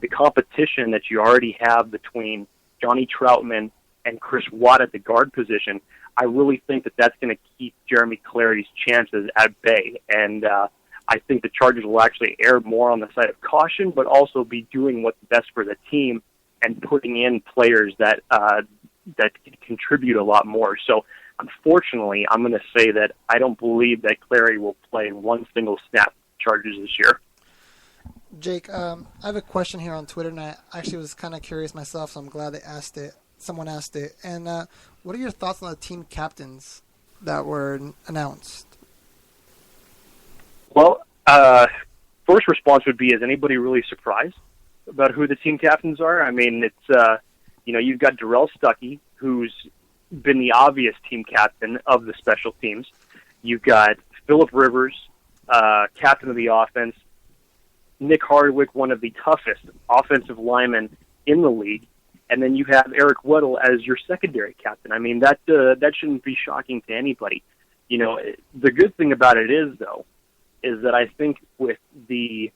Speaker 7: the competition that you already have between Johnny Troutman and Chris Watt at the guard position, I really think that that's going to keep Jeremy Clary's chances at bay. And I think the Chargers will actually err more on the side of caution, but also be doing what's best for the team and putting in players that can contribute a lot more. So, unfortunately, I'm going to say that I don't believe that Clary will play one single snap Chargers this year.
Speaker 4: Jake, I have a question here on Twitter, and I actually was kind of curious myself, so I'm glad they asked it. Someone asked it. And what are your thoughts on the team captains that were announced?
Speaker 7: Well, first response would be, is anybody really surprised about who the team captains are? I mean, it's, you've got Darrell Stuckey, who's been the obvious team captain of the special teams. You've got Phillip Rivers, captain of the offense, Nick Hardwick, one of the toughest offensive linemen in the league, and then you have Eric Weddle as your secondary captain. I mean, that shouldn't be shocking to anybody. The good thing about it is that I think with the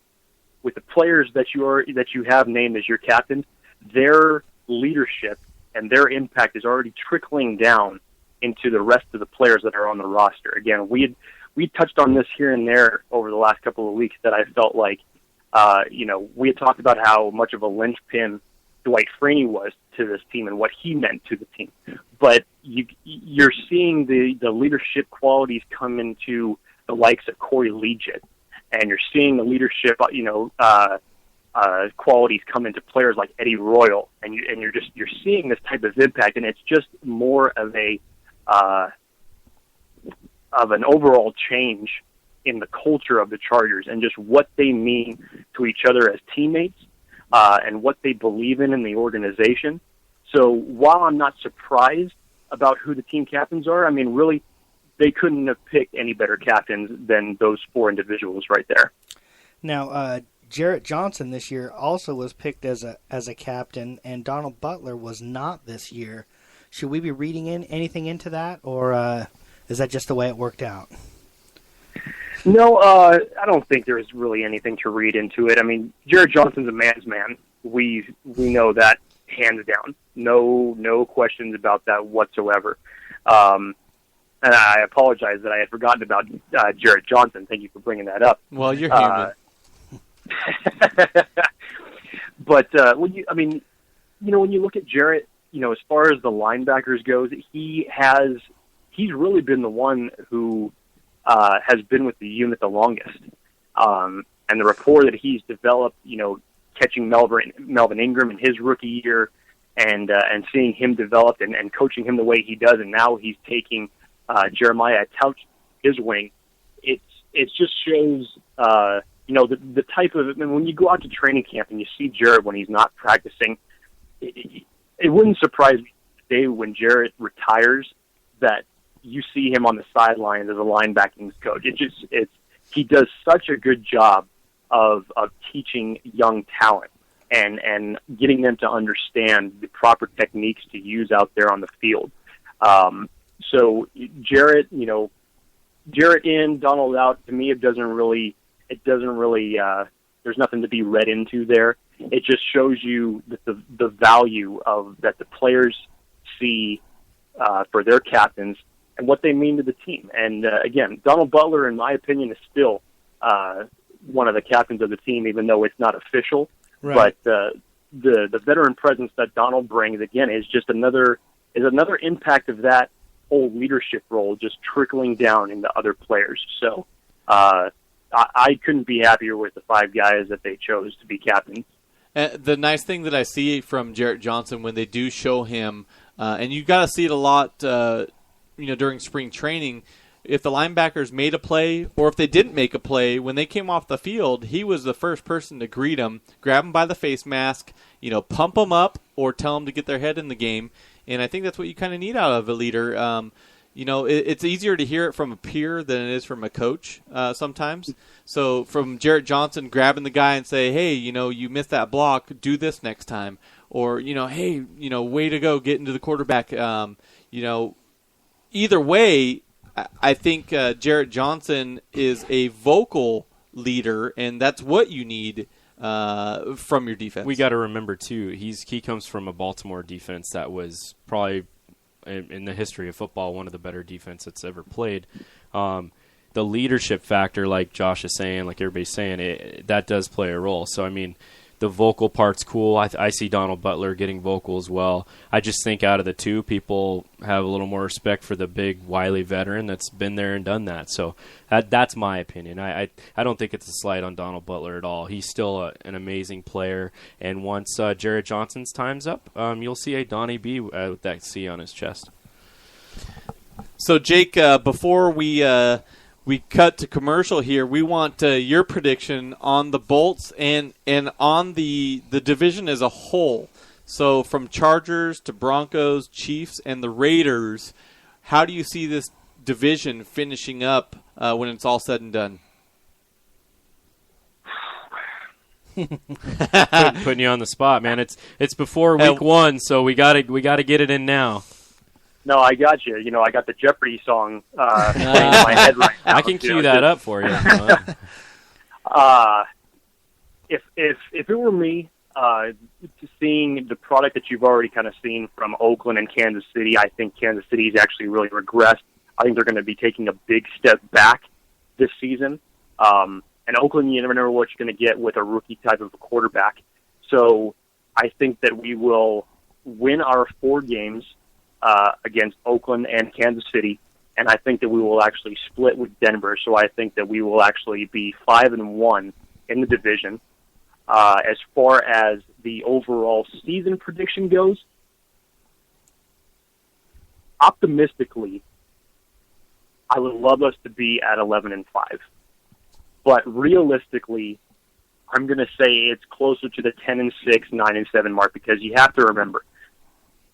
Speaker 7: players that you have named as your captains, their leadership and their impact is already trickling down into the rest of the players that are on the roster. Again, we touched on this here and there over the last couple of weeks that I felt like, we had talked about how much of a linchpin Dwight Freeney was to this team and what he meant to the team. But you're seeing the leadership qualities come into the likes of Corey Legit, and you're seeing the leadership, qualities come into players like Eddie Royal, and you're seeing this type of impact, and it's just more of an overall change in the culture of the Chargers and just what they mean to each other as teammates, and what they believe in the organization. So while I'm not surprised about who the team captains are, I mean, really, they couldn't have picked any better captains than those four individuals right there.
Speaker 3: Now, Jarrett Johnson this year also was picked as a captain, and Donald Butler was not this year. Should we be reading anything into that, or is that just the way it worked out?
Speaker 7: No, I don't think there's really anything to read into it. I mean, Jarrett Johnson's a man's man. We know that hands down. No questions about that whatsoever. And I apologize that I had forgotten about Jarrett Johnson. Thank you for bringing that up.
Speaker 1: Well, you're human.
Speaker 7: But when you look at Jarrett, as far as the linebackers goes, he's really been the one who has been with the unit the longest. And the rapport that he's developed, catching Melvin Ingram in his rookie year, and seeing him develop and coaching him the way he does, and now he's taking Jeremiah Tauch his wing. It just shows the type of, when you go out to training camp and you see Jarrett when he's not practicing, it wouldn't surprise me today when Jarrett retires that you see him on the sidelines as a linebacking coach. He does such a good job of teaching young talent and getting them to understand the proper techniques to use out there on the field. So Jarrett in, Donald out, to me, it doesn't really, there's nothing to be read into there. It just shows you that the value that the players see for their captains and what they mean to the team. And again, Donald Butler, in my opinion, is still one of the captains of the team, even though it's not official. Right. But the veteran presence that Donald brings, again, is just another impact of that whole leadership role just trickling down into other players. So I couldn't be happier with the five guys that they chose to be captains.
Speaker 1: The nice thing that I see from Jarrett Johnson when they do show him, and you got to see it a lot, during spring training, if the linebackers made a play or if they didn't make a play, when they came off the field, he was the first person to greet them, grab them by the face mask, pump them up or tell them to get their head in the game. And I think that's what you kind of need out of a leader. It's easier to hear it from a peer than it is from a coach sometimes. So from Jarrett Johnson grabbing the guy and say, hey, you missed that block, do this next time. Or, hey, way to go, get into the quarterback. Either way, I think Jarrett Johnson is a vocal leader, and that's what you need from your defense.
Speaker 2: We got to remember, too, he comes from a Baltimore defense that was probably, in the history of football, one of the better defense that's ever played. The leadership factor, like Josh is saying, like everybody's saying, that does play a role. So, I mean, the vocal part's cool. I see Donald Butler getting vocal as well. I just think out of the two, people have a little more respect for the big, wily veteran that's been there and done that. So that's my opinion. I don't think it's a slight on Donald Butler at all. He's still an amazing player. And once Jarrett Johnson's time's up, you'll see a Donnie B with that C on his chest.
Speaker 1: So, Jake, before we cut to commercial here, we want your prediction on the Bolts and on the division as a whole. So from Chargers to Broncos, Chiefs, and the Raiders, how do you see this division finishing up when it's all said and done?
Speaker 2: Putting you on the spot, man. It's before week one, so we gotta get it in now.
Speaker 7: No, I got you. I got the Jeopardy song playing in my head right now.
Speaker 2: I can cue that up for you.
Speaker 7: If it were me, seeing the product that you've already kind of seen from Oakland and Kansas City, I think Kansas City's actually really regressed. I think they're going to be taking a big step back this season. And Oakland, you never know what you're going to get with a rookie type of a quarterback. So I think that we will win our 4 games against Oakland and Kansas City, and I think that we will actually split with Denver. So I think that we will actually be 5-1 in the division. As far as the overall season prediction goes, optimistically, I would love us to be at 11-5. But realistically, I'm going to say it's closer to the 10-6, 9-7 mark, because you have to remember,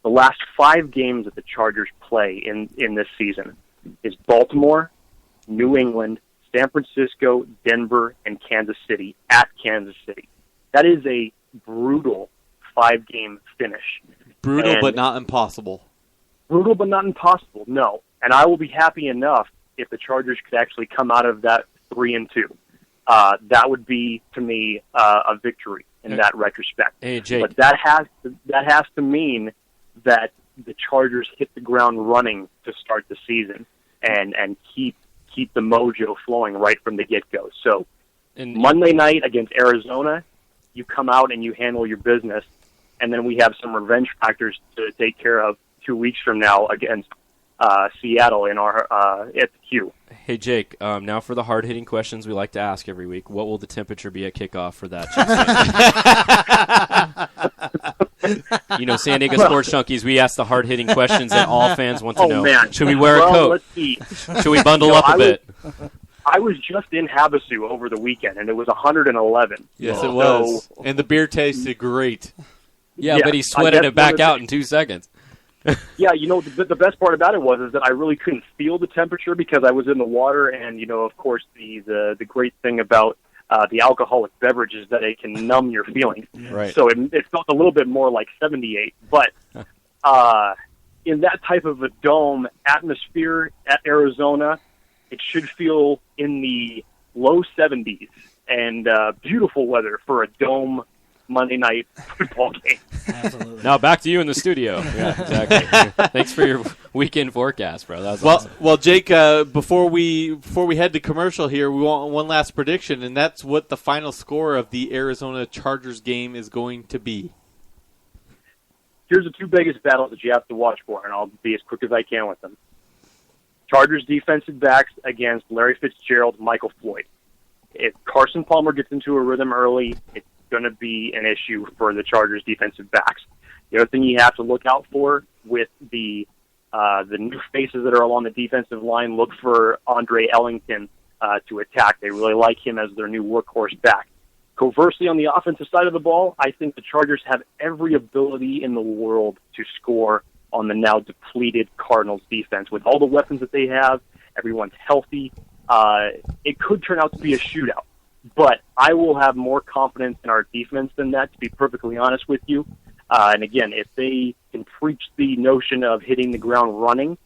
Speaker 7: the last 5 games that the Chargers play in this season is Baltimore, New England, San Francisco, Denver, and Kansas City at Kansas City. That is a brutal 5-game finish.
Speaker 1: Brutal,
Speaker 7: And
Speaker 1: but not impossible.
Speaker 7: brutal, but not impossible, no. And I will be happy enough if the Chargers could actually come out of that 3-2. That would be, to me, a victory in that retrospect.
Speaker 2: Hey, Jake.
Speaker 7: But that has to mean that the Chargers hit the ground running to start the season and keep the mojo flowing right from the get-go. So Monday night against Arizona, you come out and you handle your business, and then we have some revenge factors to take care of 2 weeks from now against Seattle in our at the Q.
Speaker 2: Hey, Jake, now for the hard-hitting questions we like to ask every week. What will the temperature be at kickoff for that? San Diego Sports Junkies, we ask the hard-hitting questions that all fans want to know.
Speaker 7: Man.
Speaker 2: Should we wear a coat?
Speaker 7: Let's see.
Speaker 2: Should we bundle up a bit?
Speaker 7: I was just in Havasu over the weekend, and it was 111.
Speaker 1: Yes, it was. And the beer tasted great.
Speaker 2: Yeah, but he sweated it back out in 2 seconds.
Speaker 7: Yeah, the best part about it was that I really couldn't feel the temperature because I was in the water, and of course the great thing about the alcoholic beverage is that it can numb your feelings.
Speaker 2: Right.
Speaker 7: So it felt a little bit more like 78, but in that type of a dome atmosphere at Arizona, it should feel in the low 70s and beautiful weather for a dome Monday night football game.
Speaker 3: Absolutely.
Speaker 2: Now back to you in the studio. Yeah, exactly. Thanks for your weekend forecast, bro. That was awesome.
Speaker 1: Well, Jake, before we head to commercial here, we want one last prediction, and that's what the final score of the Arizona Chargers game is going to be.
Speaker 7: Here's the 2 biggest battles that you have to watch for, and I'll be as quick as I can with them. Chargers defensive backs against Larry Fitzgerald, Michael Floyd. If Carson Palmer gets into a rhythm early, it's going to be an issue for the Chargers defensive backs. The other thing you have to look out for with the new faces that are along the defensive line, look for Andre Ellington to attack. They really like him as their new workhorse back. Conversely, on the offensive side of the ball, I think the Chargers have every ability in the world to score on the now depleted Cardinals defense. With all the weapons that they have, everyone's healthy. It could turn out to be a shootout. But I will have more confidence in our defense than that, to be perfectly honest with you. And again, if they can preach the notion of hitting the ground running,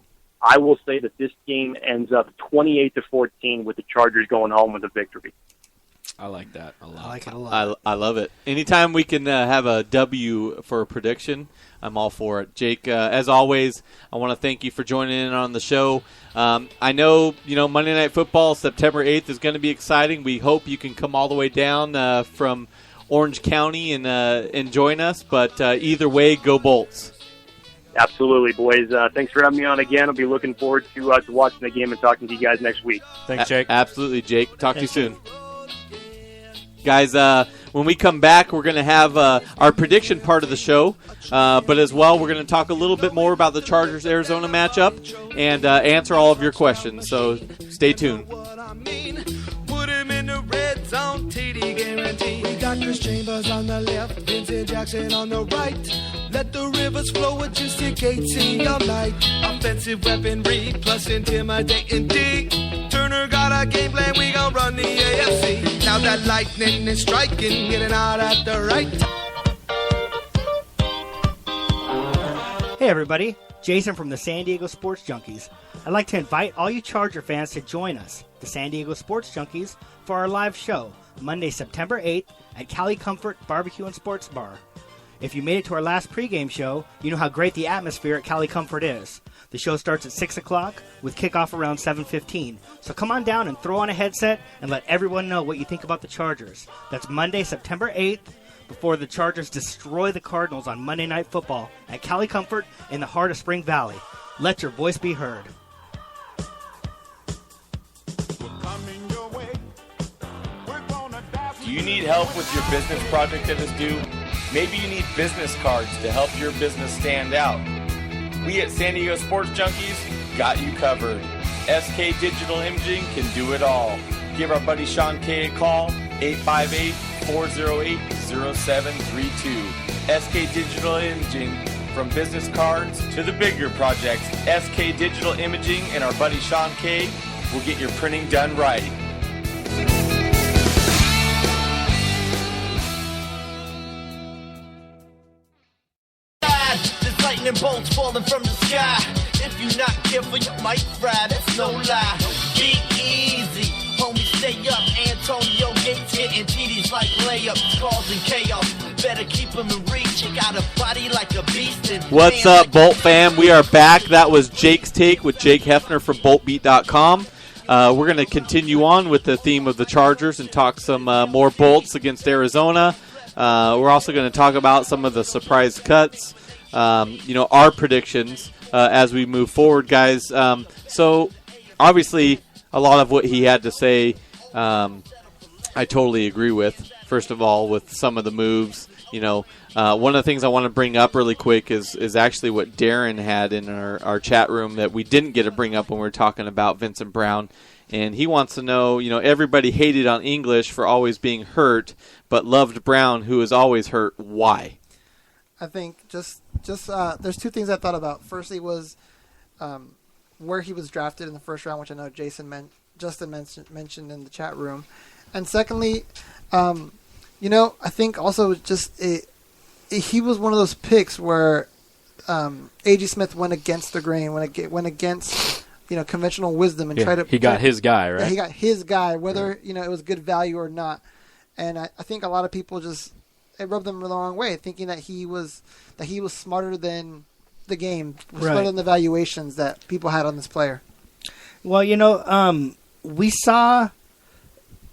Speaker 7: I will say that this game ends up 28-14 with the Chargers going home with a victory.
Speaker 2: I like that a lot.
Speaker 3: I like it a lot.
Speaker 1: I love it. Anytime we can have a W for a prediction, I'm all for it. Jake, as always, I want to thank you for joining in on the show. I know, Monday Night Football, September 8th is going to be exciting. We hope you can come all the way down from Orange County and join us. But either way, go Bolts.
Speaker 7: Absolutely, boys. Thanks for having me on again. I'll be looking forward to watching the game and talking to you guys next week.
Speaker 2: Thanks, Jake.
Speaker 1: Absolutely, Jake. Talk to you soon. Guys, when we come back, we're going to have our prediction part of the show. But as well, we're going to talk a little bit more about the Chargers-Arizona matchup and answer all of your questions. So stay tuned.
Speaker 8: Put him in the red zone, TD guarantee. We got Chris Chambers on the left, Vincent Jackson on the right. Let the rivers flow with just a gates in your light. Offensive weaponry plus intimidating D. Turner got a game plan, we gon' run the AFC. Now that lightning is striking, getting out at the right.
Speaker 3: Hey everybody, Jason from the San Diego Sports Junkies. I'd like to invite all you Charger fans to join us, the San Diego Sports Junkies, for our live show, Monday, September 8th at Cali Comfort Barbecue and Sports Bar. If you made it to our last pregame show, you know how great the atmosphere at Cali Comfort is. The show starts at 6 o'clock with kickoff around 7:15. So come on down and throw on a headset and let everyone know what you think about the Chargers. That's Monday, September 8th, before the Chargers destroy the Cardinals on Monday Night Football at Cali Comfort in the heart of Spring Valley. Let your voice be heard.
Speaker 6: Do you need help with your business project that is due? Maybe you need business cards to help your business stand out. We at San Diego Sports Junkies got you covered. SK Digital Imaging can do it all. Give our buddy Sean K a call, 858-408-0732. SK Digital Imaging, from business cards to the bigger projects, SK Digital Imaging and our buddy Sean K will get your printing done right.
Speaker 8: There's lightning bolts falling from the sky. If you're not careful, you might fry. That's no lie. Be easy, homie. Stay up. Antonio Gates hitting TDs like layups, causing chaos. Better keep him in reach. You got a body like a beast.
Speaker 1: What's up, Bolt fam? We are back. That was Jake's Take with Jake Hefner from BoltBeat.com. We're going to continue on with the theme of the Chargers and talk some more Bolts against Arizona. We're also going to talk about some of the surprise cuts, our predictions as we move forward, guys. So, obviously, a lot of what he had to say, I totally agree with. First of all, with some of the moves, one of the things I want to bring up really quick is actually what Darren had in our chat room that we didn't get to bring up when we were talking about Vincent Brown. And he wants to know, everybody hated on English for always being hurt, but loved Brown, who is always hurt. Why?
Speaker 4: I think just there's two things I thought about. Firstly was where he was drafted in the first round, which I know Justin mentioned in the chat room. And secondly, I think also he was one of those picks where A.J. Smith went against the grain, went against conventional wisdom and tried to.
Speaker 2: He got his guy, right?
Speaker 4: Yeah, he got his guy, whether it was good value or not. And I think a lot of people it rubbed them the wrong way, thinking that he was smarter than the game, smarter than the valuations that people had on this player.
Speaker 3: Well, we saw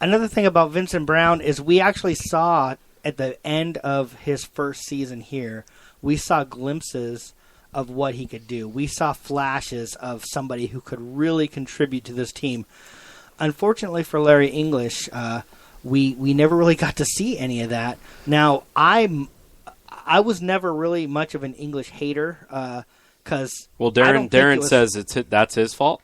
Speaker 3: another thing about Vincent Brown is we actually saw at the end of his first season here, we saw glimpses of what he could do. We saw flashes of somebody who could really contribute to this team. Unfortunately for Larry English, we never really got to see any of that. Now, I was never really much of an English hater because
Speaker 2: Darren says that's his fault.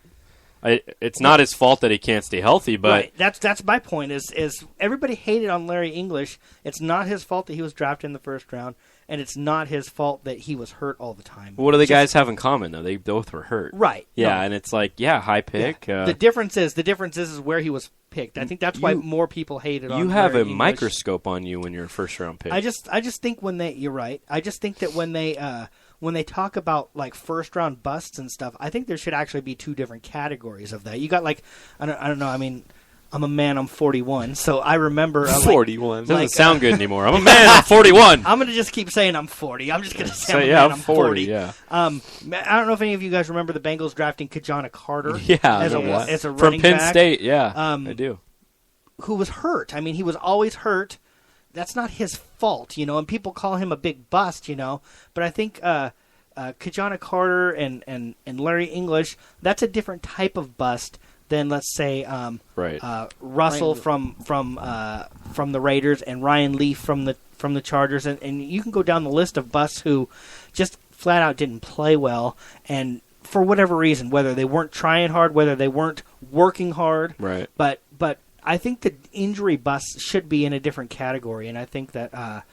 Speaker 2: It's not his fault that he can't stay healthy, but
Speaker 3: that's my point. Is everybody hated on Larry English? It's not his fault that he was drafted in the first round, and it's not his fault that he was hurt all the time.
Speaker 2: What do the guys have in common though? They both were hurt,
Speaker 3: right?
Speaker 2: Yeah, and it's like high pick.
Speaker 3: Yeah. The difference is where he was picked. I think that's why more people hated on.
Speaker 2: You have
Speaker 3: Larry
Speaker 2: a
Speaker 3: English.
Speaker 2: microscope on you when you're a first round pick.
Speaker 3: I just think you're right. I just think that when they talk about like first round busts and stuff, I think there should actually be two different categories of that. You got I don't know. I mean, I'm a man. I'm 41, so I remember
Speaker 2: 41 doesn't sound good anymore. I'm a man. I'm 41.
Speaker 3: I'm gonna just keep saying I'm 40. I'm just gonna say I'm 40.
Speaker 2: Yeah.
Speaker 3: I don't know if any of you guys remember the Bengals drafting Kajana Carter.
Speaker 2: Yeah,
Speaker 3: as a running
Speaker 2: from Penn
Speaker 3: back.
Speaker 2: State. Yeah, I do.
Speaker 3: Who was hurt? I mean, he was always hurt. That's not his fault, and people call him a big bust, But I think Kajana Carter and Larry English, that's a different type of bust than, let's say, Russell from the Raiders and Ryan Leaf from the Chargers, and you can go down the list of busts who just flat out didn't play well, and for whatever reason, whether they weren't trying hard, whether they weren't working hard,
Speaker 2: right?
Speaker 3: But I think the injury busts should be in a different category, and I think that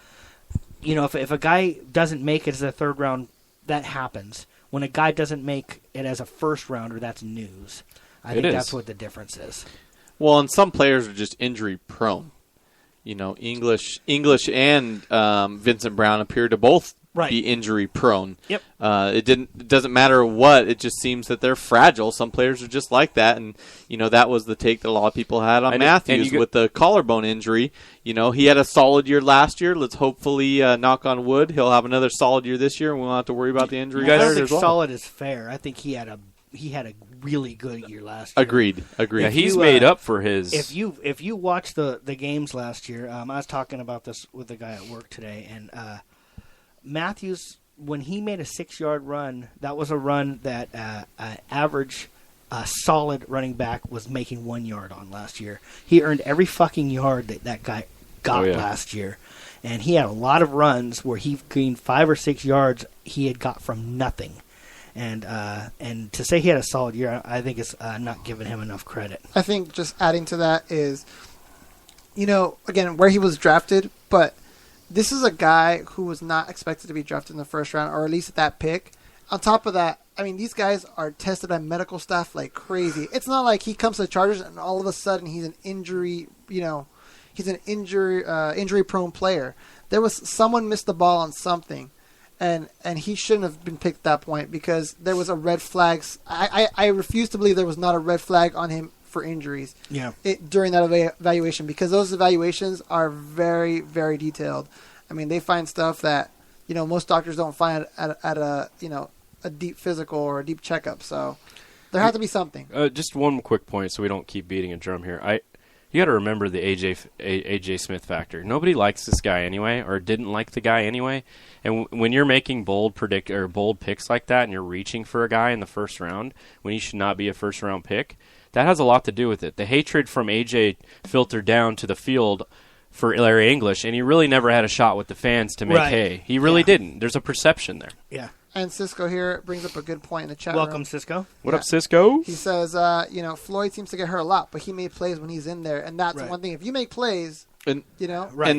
Speaker 3: if a guy doesn't make it as a third round, that happens. When a guy doesn't make it as a first rounder, that's news. I think that's what the difference is.
Speaker 1: Well, and some players are just injury prone. English and Vincent Brown appear to both be injury prone.
Speaker 3: Yep.
Speaker 1: It doesn't matter what. It just seems that they're fragile. Some players are just like that, and that was the take that a lot of people had on Matthews with the collarbone injury. He had a solid year last year. Let's hopefully knock on wood, he'll have another solid year this year, and we won't have to worry about the injury.
Speaker 3: I don't think solid is fair. I think he had a really good year last year.
Speaker 1: Agreed.
Speaker 2: Yeah, he's made up for his.
Speaker 3: If you watch the games last year, I was talking about this with a guy at work today, and Matthews, when he made a 6-yard run, that was a run that average solid running back was making 1 yard on last year. He earned every fucking yard that guy got last year. And he had a lot of runs where he gained 5 or 6 yards he had got from nothing. And to say he had a solid year, I think is not giving him enough credit.
Speaker 4: I think just adding to that is, again, where he was drafted, but this is a guy who was not expected to be drafted in the first round, or at least at that pick. On top of that, I mean, these guys are tested by medical staff like crazy. It's not like he comes to the Chargers and all of a sudden he's an injury, he's an injury-prone player. There was someone missed the ball on something, and he shouldn't have been picked at that point because there was a red flag. I refuse to believe there was not a red flag on him for injuries during that evaluation, because those evaluations are very, very detailed. I mean, they find stuff that most doctors don't find at a deep physical or a deep checkup. So there has to be something.
Speaker 2: Just one quick point, so we don't keep beating a drum here. You got to remember the AJ Smith factor. Nobody likes this guy anyway, or didn't like the guy anyway. And when you're making bold picks like that, and you're reaching for a guy in the first round when he should not be a first round pick, that has a lot to do with it. The hatred from AJ filtered down to the field for Larry English, and he really never had a shot with the fans to make hay. He really didn't. There's a perception there.
Speaker 3: Yeah.
Speaker 4: And Cisco here brings up a good point in the chat
Speaker 3: Welcome,
Speaker 4: room.
Speaker 3: Cisco.
Speaker 2: What up, Cisco?
Speaker 4: He says, Floyd seems to get hurt a lot, but he made plays when he's in there, and that's one thing. If you make plays,
Speaker 1: and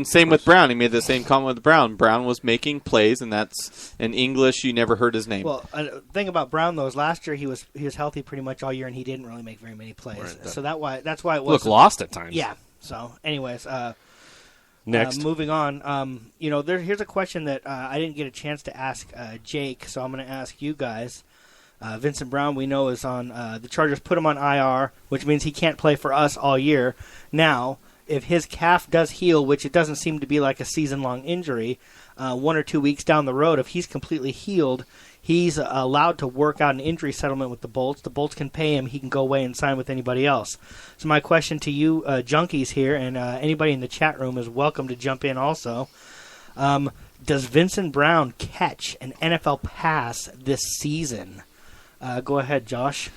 Speaker 1: same with Brown. He made the same comment with Brown. Brown was making plays, and that's in English. You never heard his name.
Speaker 3: Well, the thing about Brown though is last year he was healthy pretty much all year, and he didn't really make very many plays.
Speaker 2: Right.
Speaker 3: So that's why it was
Speaker 2: lost at times.
Speaker 3: Yeah. So, anyways,
Speaker 2: next,
Speaker 3: moving on. Here's a question that I didn't get a chance to ask Jake, so I'm going to ask you guys. Vincent Brown, we know, is on the Chargers. Put him on IR, which means he can't play for us all year. Now, if his calf does heal, which it doesn't seem to be like a season-long injury, 1 or 2 weeks down the road, if he's completely healed, he's allowed to work out an injury settlement with the Bolts. The Bolts can pay him. He can go away and sign with anybody else. So my question to you, junkies here, and anybody in the chat room is welcome to jump in also. Does Vincent Brown catch an NFL pass this season? Go ahead, Josh.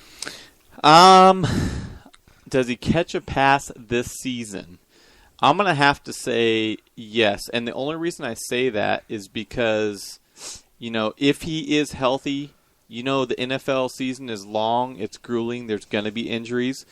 Speaker 1: Does he catch a pass this season? I'm going to have to say yes. And the only reason I say that is because, if he is healthy, the NFL season is long. It's grueling. There's going to be injuries.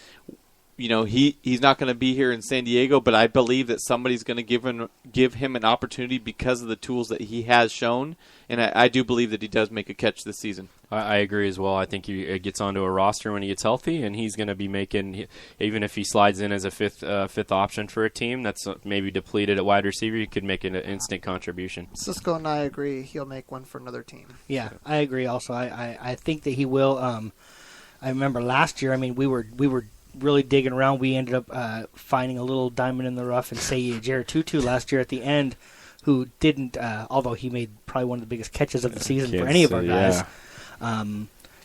Speaker 1: He's not going to be here in San Diego, but I believe that somebody's going to give him an opportunity because of the tools that he has shown. And I do believe that he does make a catch this season.
Speaker 2: I agree as well. I think he gets onto a roster when he gets healthy, and he's going to be making, even if he slides in as a fifth option for a team that's maybe depleted at wide receiver, he could make an instant contribution.
Speaker 4: Cisco and I agree he'll make one for another team.
Speaker 3: Yeah, I agree also. I think that he will. I remember last year, we were really digging around. We ended up finding a little diamond in the rough and Seiya Tutu last year at the end, who didn't, although he made probably one of the biggest catches of the season for any of our guys.
Speaker 2: Yeah.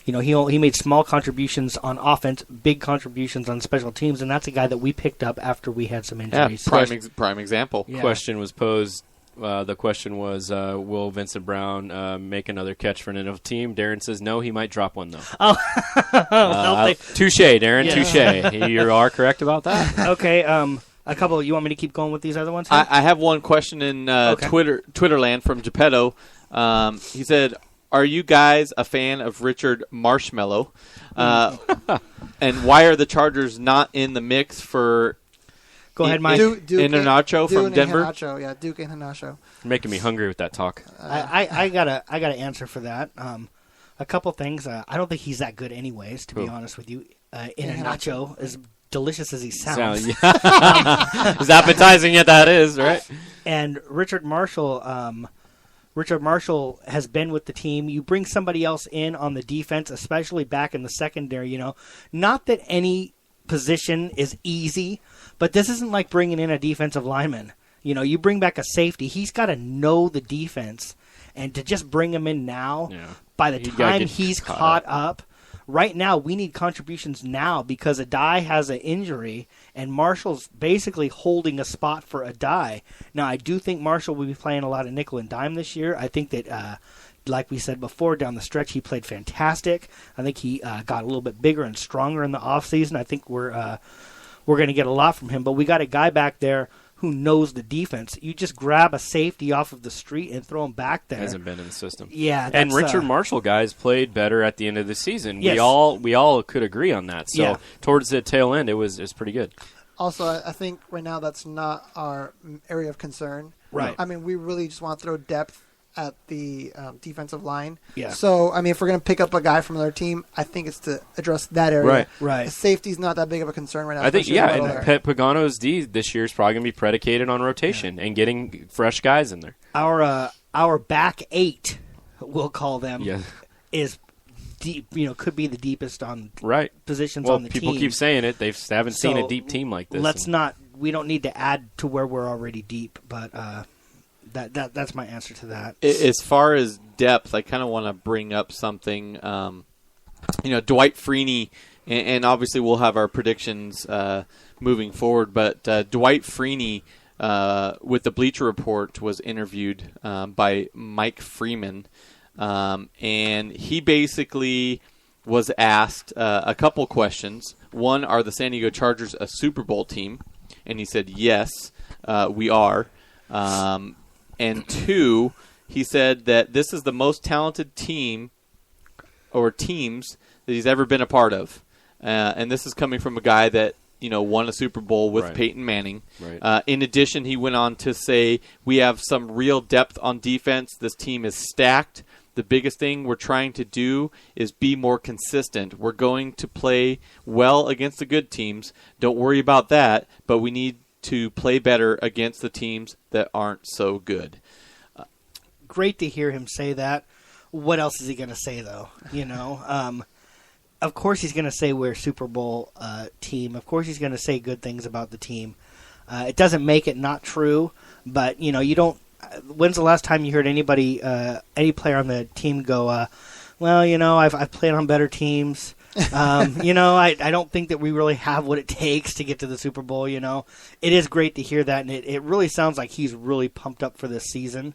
Speaker 3: He made small contributions on offense, big contributions on special teams, and that's a guy that we picked up after we had some injuries.
Speaker 1: Yeah, prime example.
Speaker 3: Yeah.
Speaker 2: Question was posed. The question was, will Vincent Brown make another catch for an NFL team? Darren says no. He might drop one, though. Touche, Darren.
Speaker 3: Yeah.
Speaker 2: Touche. You are correct about that.
Speaker 3: Okay. A couple. You want me to keep going with these other ones?
Speaker 1: I have one question in Twitter land from Geppetto. He said, are you guys a fan of Richard Marshmallow? And why are the Chargers not in the mix for
Speaker 3: Go ahead, Mike.
Speaker 4: Duke
Speaker 1: Iheanacho from Denver?
Speaker 4: Yeah, Duke Iheanacho.
Speaker 2: You're making me hungry with that talk.
Speaker 3: I gotta answer for that. A couple things. I don't think he's that good anyways, to be honest with you. Iheanacho, as delicious as he sounds.
Speaker 2: As appetizing yet that is, right?
Speaker 3: And Richard Marshall has been with the team. You bring somebody else in on the defense, especially back in the secondary, Not that any position is easy, but this isn't like bringing in a defensive lineman. You bring back a safety. He's got to know the defense. And to just bring him in now, by the time he's caught up, right now we need contributions now because Adai has an injury and Marshall's basically holding a spot for Adai. Now, I do think Marshall will be playing a lot of nickel and dime this year. I think that, like we said before, down the stretch he played fantastic. I think he got a little bit bigger and stronger in the offseason. I think we're going to get a lot from him. But we got a guy back there who knows the defense. You just grab a safety off of the street and throw him back there.
Speaker 2: Hasn't been in the system.
Speaker 3: Yeah,
Speaker 2: and Richard Marshall guys played better at the end of the season.
Speaker 3: Yes.
Speaker 2: We all could agree on that. So towards the tail end, it was pretty good.
Speaker 4: Also, I think right now that's not our area of concern.
Speaker 3: Right.
Speaker 4: I mean, we really just want to throw depth at the defensive line.
Speaker 3: Yeah.
Speaker 4: So, I mean, if we're going to pick up a guy from another team, I think it's to address that area.
Speaker 3: Right.
Speaker 4: The safety's not that big of a concern right now.
Speaker 2: I think,
Speaker 4: especially
Speaker 2: yeah,
Speaker 4: in the
Speaker 2: and
Speaker 4: middle there.
Speaker 2: Pagano's D this year is probably going to be predicated on rotation and getting fresh guys in there.
Speaker 3: Our back eight, we'll call them,
Speaker 2: Yeah.
Speaker 3: is deep. Could be the deepest on
Speaker 2: Right.
Speaker 3: positions
Speaker 2: Well,
Speaker 3: on the
Speaker 2: people
Speaker 3: team.
Speaker 2: keep saying it. They haven't seen
Speaker 3: So,
Speaker 2: a deep team like this.
Speaker 3: Let's not. We don't need to add to where we're already deep, but that's my answer to that.
Speaker 1: As far as depth, I kind of want to bring up something. Dwight Freeney, and obviously we'll have our predictions moving forward, but Dwight Freeney with the Bleacher Report was interviewed by Mike Freeman, and he basically was asked a couple questions. One, are the San Diego Chargers a Super Bowl team? And he said, yes, we are. And two, he said that this is the most talented team or teams that he's ever been a part of. And this is coming from a guy that, won a Super Bowl with Peyton Manning.
Speaker 2: Right.
Speaker 1: In addition, he went on to say, we have some real depth on defense. This team is stacked. The biggest thing we're trying to do is be more consistent. We're going to play well against the good teams. Don't worry about that, but we need to play better against the teams that aren't so good.
Speaker 3: Great to hear him say that. What else is he going to say, though? Of course he's going to say we're a Super Bowl team. Of course he's going to say good things about the team. It doesn't make it not true, but, you don't. When's the last time you heard anybody, any player on the team go, I've played on better teams. I don't think that we really have what it takes to get to the Super Bowl. It is great to hear that, and it really sounds like he's really pumped up for this season.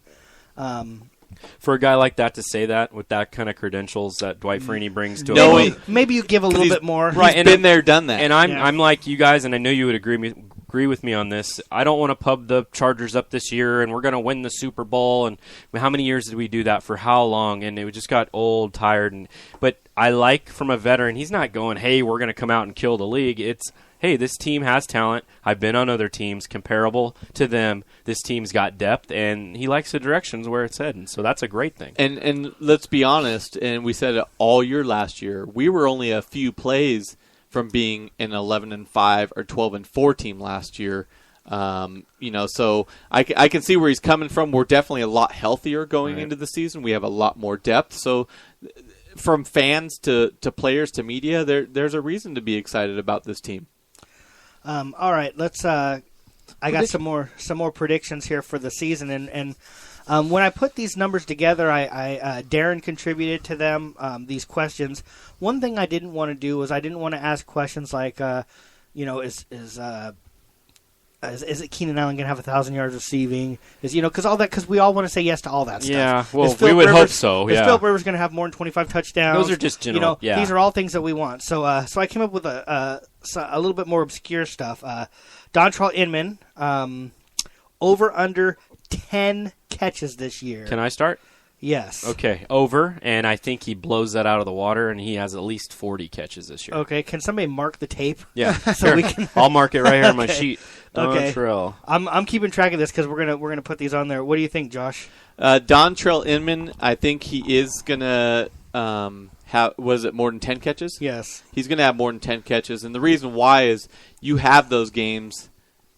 Speaker 2: For a guy like that to say that with that kind of credentials that Dwight Freeney brings to it,
Speaker 3: maybe you give a little bit more.
Speaker 1: Right, and been there, done that.
Speaker 2: And I'm like you guys, and I know you would agree with me on this. I don't want to pub the Chargers up this year, and we're going to win the Super Bowl. And how many years did we do that for? How long? And it just got old, tired. But I like from a veteran, he's not going, "Hey, we're going to come out and kill the league." It's, "Hey, this team has talent. I've been on other teams comparable to them. This team's got depth," and he likes the directions where it's heading. So that's a great thing.
Speaker 1: And let's be honest, and we said it all year last year, we were only a few plays from being an 11-5 or 12-4 team last year. So I can see where he's coming from. We're definitely a lot healthier going into the season. We have a lot more depth. So from fans to players to media, there's a reason to be excited about this team.
Speaker 3: All right, let's. I got some more predictions here for the season, and when I put these numbers together, Darren contributed to them. These questions. One thing I didn't want to do was I didn't want to ask questions like, is it Keenan Allen going to have 1,000 yards receiving? Because we all want to say yes to all that stuff.
Speaker 2: Yeah, well, we would hope so.
Speaker 3: Is
Speaker 2: Yeah.
Speaker 3: Philip Rivers going to have more than 25 touchdowns?
Speaker 2: Those are just general.
Speaker 3: These are all things that we want. So I came up with a little bit more obscure stuff. Dontrell Inman, over under 10 catches this year.
Speaker 2: Can I start?
Speaker 3: Yes.
Speaker 2: Okay, over, and I think he blows that out of the water, and he has at least 40 catches this year.
Speaker 3: Okay, can somebody mark the tape?
Speaker 2: Yeah,
Speaker 3: so
Speaker 2: here.
Speaker 3: we can.
Speaker 2: I'll mark it right here on my
Speaker 3: Okay.
Speaker 2: sheet.
Speaker 3: Okay.
Speaker 2: Dontrell.
Speaker 3: I'm keeping track of this because we're gonna put these on there. What do you think, Josh?
Speaker 1: Dontrell Inman, I think he is gonna have. Was it more than 10 catches?
Speaker 3: Yes.
Speaker 1: He's gonna have more than 10 catches, and the reason why is you have those games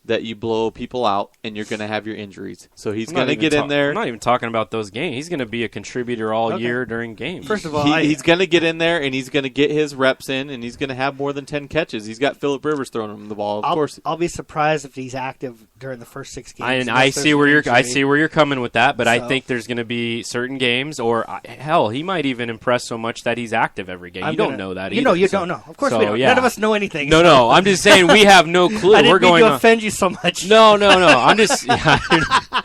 Speaker 1: that you blow people out and you're going to have your injuries. So he's going to get in there.
Speaker 2: I'm not even talking about those games. He's going to be a contributor all year during games.
Speaker 3: First of all,
Speaker 1: he's going to get in there and he's going to get his reps in and he's going to have more than 10 catches. He's got Phillip Rivers throwing him the ball. Of course,
Speaker 3: I'll be surprised if he's active during the first 6 games.
Speaker 2: I see where you're coming with that, but I think there's going to be certain games, or hell, he might even impress so much that he's active every game. You don't know that either.
Speaker 3: You don't know. Of course we don't.
Speaker 2: Yeah.
Speaker 3: None of us know anything.
Speaker 2: No. I'm just saying we have no clue.
Speaker 3: I didn't
Speaker 2: We're going
Speaker 3: mean to offend you so much.
Speaker 2: No. I'm just not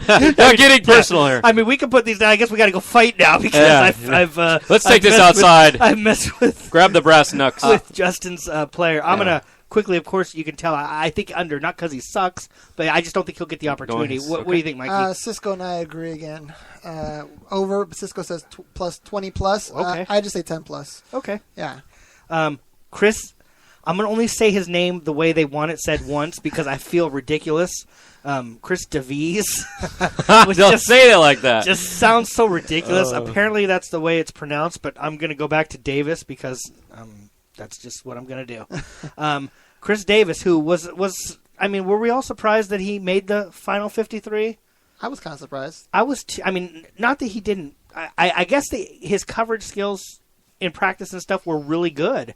Speaker 2: getting personal here.
Speaker 3: I mean, we can put these down. I guess we got to go fight now because I've
Speaker 2: let's take this outside.
Speaker 3: I've messed with
Speaker 2: grab the brass knucks
Speaker 3: with Justin's player. I'm gonna quickly. Of course, you can tell. I think under, not because he sucks, but I just don't think he'll get the opportunity. What do you think, Mikey?
Speaker 4: Cisco and I agree again. Over. Cisco says plus 20 plus.
Speaker 3: Okay.
Speaker 4: I just say 10 plus.
Speaker 3: Okay.
Speaker 4: Yeah.
Speaker 3: Chris, I'm going to only say his name the way they want it said once because I feel ridiculous. Chris DeVries.
Speaker 2: Don't say it like that.
Speaker 3: Just sounds so ridiculous. Apparently that's the way it's pronounced, but I'm going to go back to Davis because that's just what I'm going to do. Chris Davis, who was I mean, were we all surprised that he made the final 53?
Speaker 4: I was kind of surprised.
Speaker 3: I was I mean, not that he didn't. I guess his coverage skills in practice and stuff were really good.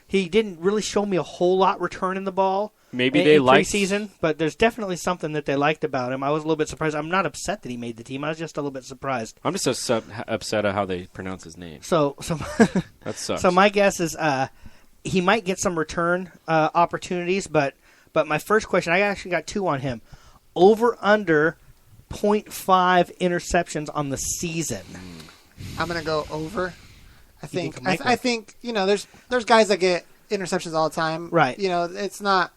Speaker 3: He didn't really show me a whole lot returning the ball.
Speaker 2: Maybe they liked
Speaker 3: preseason, but there's definitely something that they liked about him. I was a little bit surprised. I'm not upset that he made the team. I was just a little bit surprised.
Speaker 2: I'm just upset at how they pronounce his name.
Speaker 3: So
Speaker 2: that sucks.
Speaker 3: So my guess is he might get some return opportunities, but my first question, I actually got 2 on him. Over under 0.5 interceptions on the season.
Speaker 4: I'm gonna go over. I think there's guys that get interceptions all the time.
Speaker 3: Right.
Speaker 4: It's not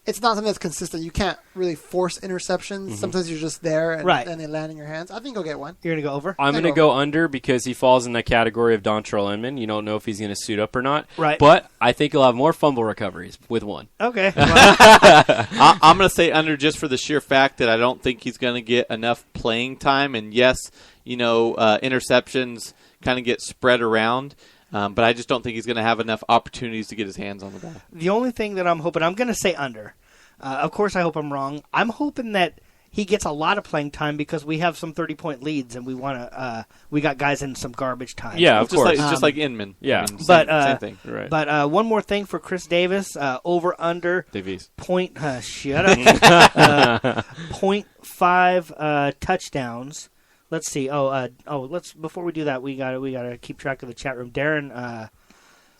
Speaker 4: something that's consistent. You can't really force interceptions. Mm-hmm. Sometimes you're just there and they land in your hands. I think he'll get one.
Speaker 3: You're going to go over?
Speaker 2: I'm going to go under because he falls in that category of Dontrell Inman. You don't know if he's going to suit up or not.
Speaker 3: Right.
Speaker 2: But I think he'll have more fumble recoveries with 1.
Speaker 3: Okay.
Speaker 1: I'm going to say under just for the sheer fact that I don't think he's going to get enough playing time. And yes, interceptions kind of get spread around. But I just don't think he's going to have enough opportunities to get his hands on the ball.
Speaker 3: The only thing that I'm hoping, I'm going to say under. Of course, I hope I'm wrong. I'm hoping that he gets a lot of playing time because we have some 30-point leads and we want to. We got guys in some garbage time.
Speaker 2: Yeah, of course.
Speaker 1: Just like Inman.
Speaker 2: Yeah,
Speaker 1: I mean,
Speaker 3: same
Speaker 1: thing.
Speaker 2: Right.
Speaker 3: But one more thing for Chris Davis, over under
Speaker 2: Davies.
Speaker 3: Shut up. 0.5 touchdowns. Let's see. Let's before we do that, we gotta keep track of the chat room. Darren,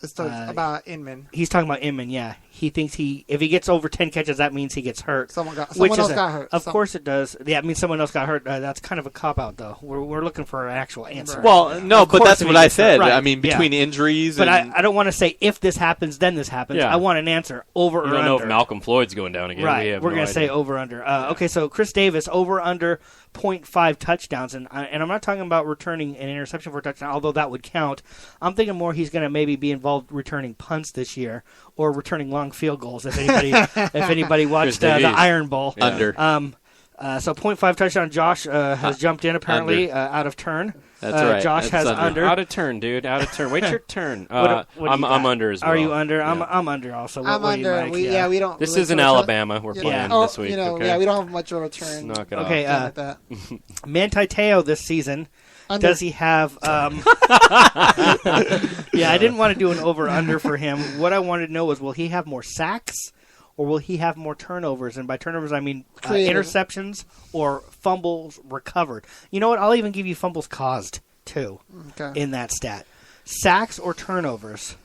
Speaker 4: let's talk about Inman.
Speaker 3: He's talking about Inman. Yeah, he thinks if he gets over 10 catches, that means he gets hurt.
Speaker 4: Someone else got hurt.
Speaker 3: Of course it does. Yeah, it means someone else got hurt. That's kind of a cop out, though. We're looking for an actual answer.
Speaker 4: Right.
Speaker 1: Well, no, but that's what I said.
Speaker 3: Right.
Speaker 1: I mean, between injuries,
Speaker 3: but I don't want to say if this happens, then this happens.
Speaker 2: Yeah.
Speaker 3: I want an answer over or under.
Speaker 2: You don't know if Malcolm Floyd's going down again.
Speaker 3: Right. We're going to say over under. Okay, so Chris Davis over under 0.5 touchdowns, and I'm not talking about returning an interception for a touchdown, although that would count. I'm thinking more he's going to maybe be involved returning punts this year or returning long field goals. If anybody watched the Iron Bowl,
Speaker 1: under.
Speaker 3: So 0.5 touchdown. Josh has jumped in apparently out of turn.
Speaker 1: That's right.
Speaker 3: Josh has under.
Speaker 2: Out of turn, dude. Out of turn. Wait your turn.
Speaker 3: What
Speaker 2: I'm under as well.
Speaker 3: Are you under?
Speaker 2: Yeah.
Speaker 3: I'm under also.
Speaker 4: I'm under. We don't.
Speaker 2: This
Speaker 4: really
Speaker 2: isn't Alabama. We're playing this week.
Speaker 4: We don't have much of a return.
Speaker 2: Knock it off.
Speaker 3: Okay. Manti Te'o this season.
Speaker 4: Under.
Speaker 3: Does he have? Yeah, I didn't want to do an over/under for him. What I wanted to know was, will he have more sacks, or will he have more turnovers? And by turnovers, I mean interceptions or fumbles recovered. You know what? I'll even give you fumbles caused too in that stat. Sacks or turnovers?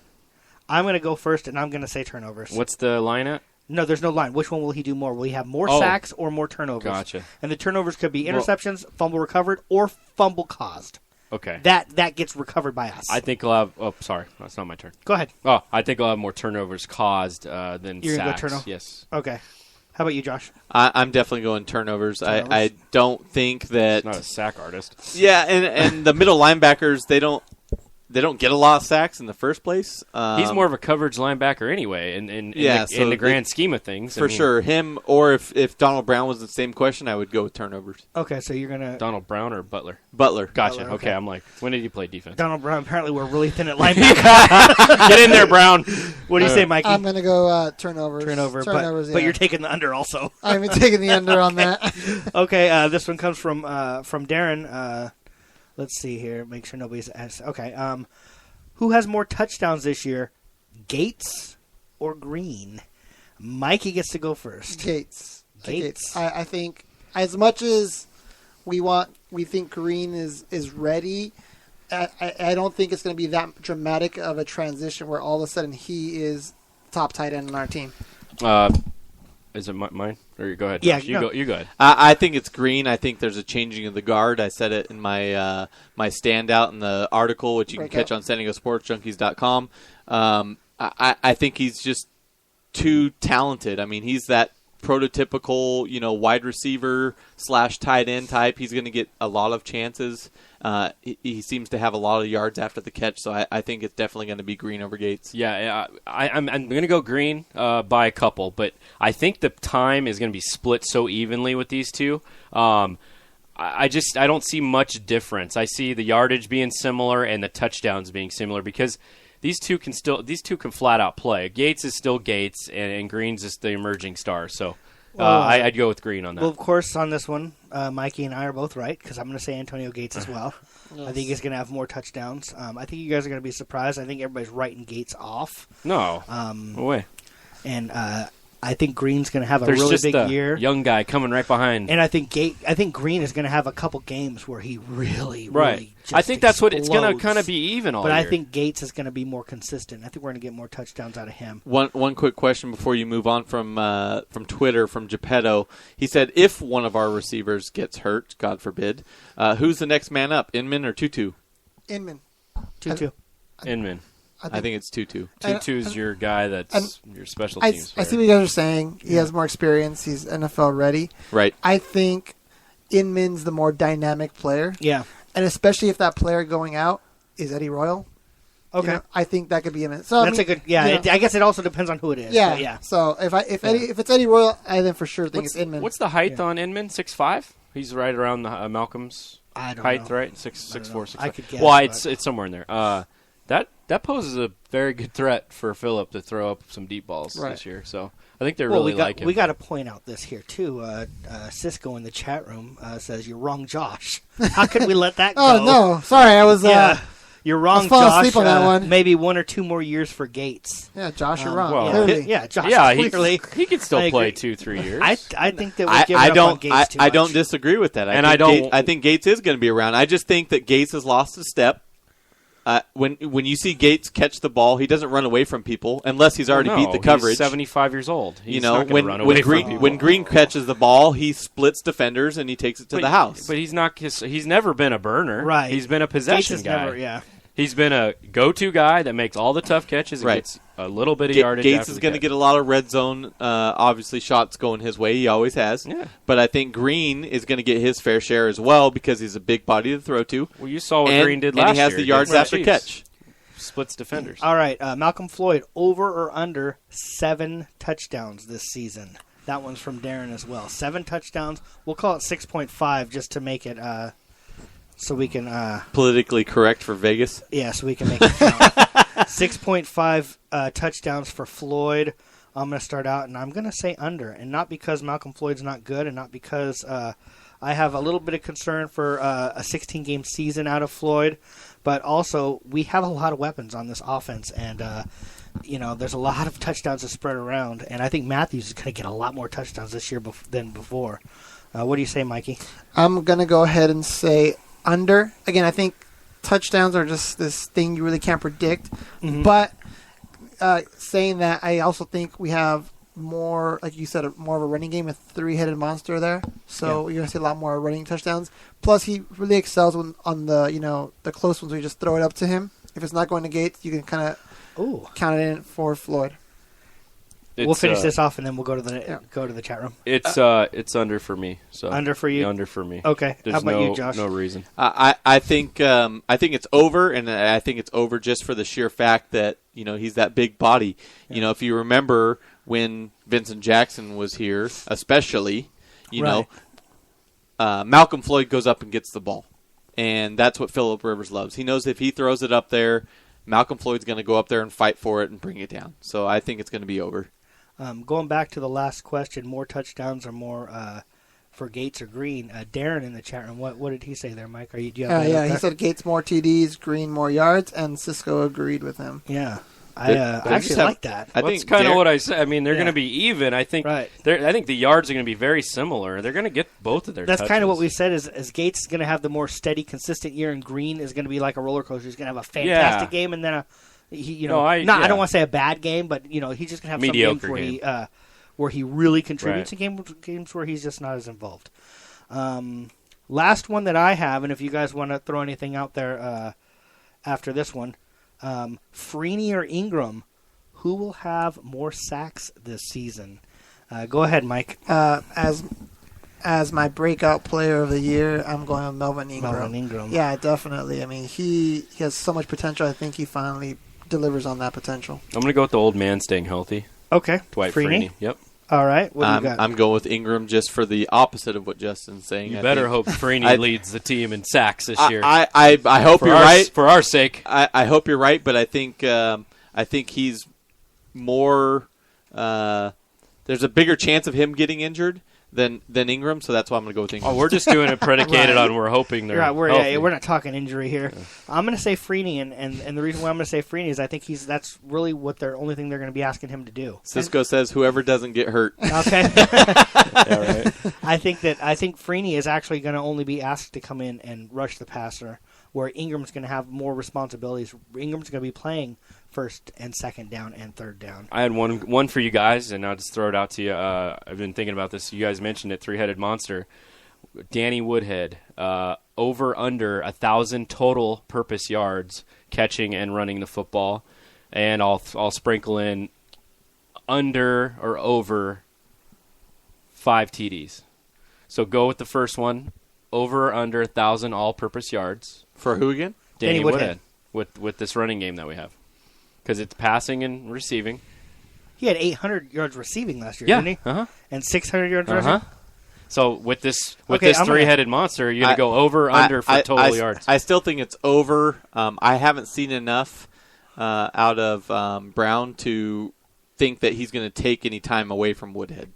Speaker 3: I'm going to go first, and I'm going to say turnovers.
Speaker 2: What's the line at?
Speaker 3: No, there's no line. Which one will he do more? Will he have more sacks or more turnovers?
Speaker 2: Gotcha.
Speaker 3: And the turnovers could be interceptions, fumble recovered, or fumble caused.
Speaker 2: Okay.
Speaker 3: That gets recovered by us.
Speaker 2: I think he'll have... Oh, sorry. That's not my turn.
Speaker 3: Go ahead.
Speaker 2: Oh, I think he'll have more turnovers caused than
Speaker 3: You're
Speaker 2: sacks.
Speaker 3: Gonna go turnover?
Speaker 2: Yes.
Speaker 3: Okay. How about you, Josh?
Speaker 1: I'm definitely going turnovers. I don't think that...
Speaker 2: Not a sack artist.
Speaker 1: Yeah, and the middle linebackers, they they don't get a lot of sacks in the first place.
Speaker 2: He's more of a coverage linebacker anyway, in the grand scheme of things.
Speaker 1: For sure. Him, or if Donald Brown was the same question, I would go with turnovers.
Speaker 3: Okay, so you're going to...
Speaker 2: Donald Brown or Butler?
Speaker 1: Butler.
Speaker 2: Gotcha.
Speaker 3: Butler,
Speaker 2: okay, I'm like, when did he play defense?
Speaker 3: Donald Brown, apparently we're really thin at linebacker.
Speaker 2: Get in there, Brown.
Speaker 3: What do you say, Mikey?
Speaker 4: I'm going to go turnovers.
Speaker 3: Turnovers,
Speaker 4: yeah.
Speaker 3: but you're taking the under also.
Speaker 4: I'm taking the under on that.
Speaker 3: Okay, this one comes from Darren. Let's see here. Make sure nobody's asked. Okay, who has more touchdowns this year, Gates or Green? Mikey gets to go first.
Speaker 4: Gates. I think as much as we think Green is ready, I don't think it's going to be that dramatic of a transition where all of a sudden he is top tight end on our team.
Speaker 2: Is it mine? Or you go ahead.
Speaker 3: Yeah,
Speaker 2: Josh. You go ahead.
Speaker 1: I think it's Green. I think there's a changing of the guard. I said it in my my standout in the article, which you can catch on SanDiegoSportsJunkies.com. I think he's just too talented. I mean, he's that prototypical, wide receiver / tight end type. He's going to get a lot of chances. He seems to have a lot of yards after the catch, so I think it's definitely going to be Green over Gates.
Speaker 2: Yeah, I'm going to go Green by a couple, but I think the time is going to be split so evenly with these two. I don't see much difference. I see the yardage being similar and the touchdowns being similar because these two can flat out play. Gates is still Gates, and Green's just the emerging star. So I'd go with Green on that.
Speaker 3: Well, of course, on this one, Mikey and I are both right because I'm going to say Antonio Gates as well. Yes. I think he's going to have more touchdowns. I think you guys are going to be surprised. I think everybody's writing Gates off.
Speaker 2: No way.
Speaker 3: And I think Green's going to have a
Speaker 2: There's
Speaker 3: really
Speaker 2: just
Speaker 3: big
Speaker 2: a
Speaker 3: year.
Speaker 2: Young guy coming right behind.
Speaker 3: And I think Green is going to have a couple games where he really just
Speaker 2: I think that's what it's going to
Speaker 3: explodes.
Speaker 2: kind of be even all
Speaker 3: But
Speaker 2: year.
Speaker 3: I think Gates is going to be more consistent. I think we're going to get more touchdowns out of him.
Speaker 1: One quick question before you move on from Twitter, from Geppetto. He said, if one of our receivers gets hurt, God forbid, who's the next man up, Inman or Tutu?
Speaker 4: Inman.
Speaker 3: Tutu.
Speaker 2: Inman.
Speaker 1: I think it's Tutu.
Speaker 2: Tutu's your guy that's your special teams
Speaker 4: I see what you guys are saying. He has more experience. He's NFL ready.
Speaker 1: Right.
Speaker 4: I think Inman's the more dynamic player.
Speaker 3: Yeah.
Speaker 4: And especially if that player going out is Eddie Royal.
Speaker 3: Okay.
Speaker 4: I think that could be Inman. So
Speaker 3: That's a good. Yeah. I guess it also depends on who it is.
Speaker 4: Yeah.
Speaker 3: But yeah.
Speaker 4: So if it's Eddie Royal, I then for sure think it's Inman.
Speaker 2: What's the height on Inman? 6'5"? He's right around the Malcolm's height, right? 6'4", 6'5".
Speaker 3: I could guess.
Speaker 2: Well, it's somewhere in there. That poses a very good threat for Phillip to throw up some deep balls this year. So I think they're really like him.
Speaker 3: We got to point out this here too. Cisco in the chat room says you're wrong, Josh. How could we let that go?
Speaker 4: Oh no, sorry, I was.
Speaker 3: You're wrong,
Speaker 4: I was falling
Speaker 3: Josh.
Speaker 4: asleep on that one.
Speaker 3: Maybe 1 or 2 more years for Gates.
Speaker 4: Yeah, Josh, you're wrong.
Speaker 2: well,
Speaker 4: Clearly.
Speaker 3: Yeah, Josh.
Speaker 2: Yeah,
Speaker 3: clearly.
Speaker 2: he can still play 2-3 years.
Speaker 3: I think that we're giving up on Gates too much.
Speaker 1: I don't disagree with that. I think Gates is going to be around. I just think that Gates has lost a step. When you see Gates catch the ball, he doesn't run away from people unless he's already beat the coverage.
Speaker 2: He's 75 years old. He's not going to run away from people.
Speaker 1: When Green catches the ball, he splits defenders and he takes it to the house.
Speaker 2: But he's not. He's never been a burner.
Speaker 3: Right.
Speaker 2: He's been a possession guy.
Speaker 3: Never,
Speaker 2: He's been a go-to guy that makes all the tough catches and gets a little bit of yardage.
Speaker 1: Gates is going to get a lot of red zone, obviously, shots going his way. He always has.
Speaker 2: Yeah.
Speaker 1: But I think Green is going to get his fair share as well because he's a big body to throw to.
Speaker 2: Well, you saw what Green did last year.
Speaker 1: And he has the yards after catch.
Speaker 2: Splits defenders.
Speaker 3: All right, Malcolm Floyd, over or under 7 touchdowns this season? That one's from Darren as well. 7 touchdowns. We'll call it 6.5 just to make it so we can...
Speaker 1: politically correct for Vegas.
Speaker 3: Yeah, so we can make it count. 6.5 touchdowns for Floyd. I'm going to start out, and I'm going to say under. And not because Malcolm Floyd's not good, and not because I have a little bit of concern for a 16-game season out of Floyd, but also we have a lot of weapons on this offense, and there's a lot of touchdowns to spread around, and I think Matthews is going to get a lot more touchdowns this year than before. What do you say, Mikey?
Speaker 4: I'm going to go ahead and say under. Again, I think touchdowns are just this thing you really can't predict, but saying that, I also think we have more, like you said, more of a running game, a 3-headed monster there. So you're going to see a lot more running touchdowns. Plus, he really excels on the the close ones where you just throw it up to him. If it's not going to Gates, you can kind of count it in for Floyd.
Speaker 3: We'll finish this off, and then we'll go to the chat room.
Speaker 2: It's under for me. So
Speaker 3: under for you.
Speaker 2: Under for me.
Speaker 3: Okay.
Speaker 2: There's
Speaker 3: How about you, Josh?
Speaker 2: No reason.
Speaker 1: I think it's over, and I think it's over just for the sheer fact that he's that big body.
Speaker 3: Yeah.
Speaker 1: If you remember when Vincent Jackson was here, especially, Malcolm Floyd goes up and gets the ball, and that's what Phillip Rivers loves. He knows if he throws it up there, Malcolm Floyd's going to go up there and fight for it and bring it down. So I think it's going to be over.
Speaker 3: Going back to the last question, more touchdowns or more for Gates or Green? Darren in the chat room, what did he say there, Mike? Do you have that up
Speaker 4: he said Gates more TDs, Green more yards, and Cisco agreed with him.
Speaker 3: Yeah. I actually like that.
Speaker 2: That's kind of what I said. I mean, they're going to be even. I think I think the yards are going to be very similar. They're going to get both of their touches.
Speaker 3: That's kind of what we said is Gates is going to have the more steady, consistent year, and Green is going to be like a roller coaster. He's going to have a fantastic game and then I don't want to say a bad game, but he's just going to have
Speaker 2: mediocre
Speaker 3: some games where he really contributes and games where he's just not as involved. Last one that I have, and if you guys want to throw anything out there after this one, Freeney or Ingram, who will have more sacks this season? Go ahead, Mike.
Speaker 4: As my breakout player of the year, I'm going with Melvin Ingram. Yeah, definitely. I mean, he has so much potential. I think he finally delivers on that potential.
Speaker 2: I'm going to go with the old man staying healthy.
Speaker 3: Okay.
Speaker 2: Dwight Freeney. Yep.
Speaker 3: All right. What do you got?
Speaker 1: I'm going with Ingram just for the opposite of what Justin's saying.
Speaker 2: You better hope Freeney leads the team in sacks this year.
Speaker 1: I hope you're right.
Speaker 2: For our sake.
Speaker 1: I hope you're right, but I think he's more there's a bigger chance of him getting injured than Ingram, so that's why I'm going to go with Ingram.
Speaker 2: Oh, we're just doing it predicated on we're hoping they're healthy.
Speaker 3: We're not talking injury here. Yeah. I'm going to say Freeney, and the reason why I'm going to say Freeney is I think that's really what their only thing they're going to be asking him to do.
Speaker 1: Cisco says whoever doesn't get hurt.
Speaker 3: Okay.
Speaker 2: Yeah, right.
Speaker 3: I think Freeney is actually going to only be asked to come in and rush the passer, where Ingram's going to have more responsibilities. Ingram's going to be playing first and second down and third down.
Speaker 2: I had one for you guys, and I'll just throw it out to you. I've been thinking about this. You guys mentioned it, three-headed monster. Danny Woodhead, over under 1,000 total purpose yards catching and running the football, and I'll sprinkle in under or over 5 TDs. So go with the first one, over or under 1,000 all-purpose yards.
Speaker 1: For who again?
Speaker 2: Danny Woodhead. With this running game that we have. Because it's passing and receiving.
Speaker 3: He had 800 yards receiving last year, didn't he?
Speaker 2: Uh-huh.
Speaker 3: And 600 yards rushing?
Speaker 2: So with this three-headed monster, you're going to go over, under for total yards.
Speaker 1: I still think it's over. I haven't seen enough out of Brown to think that he's going to take any time away from Woodhead,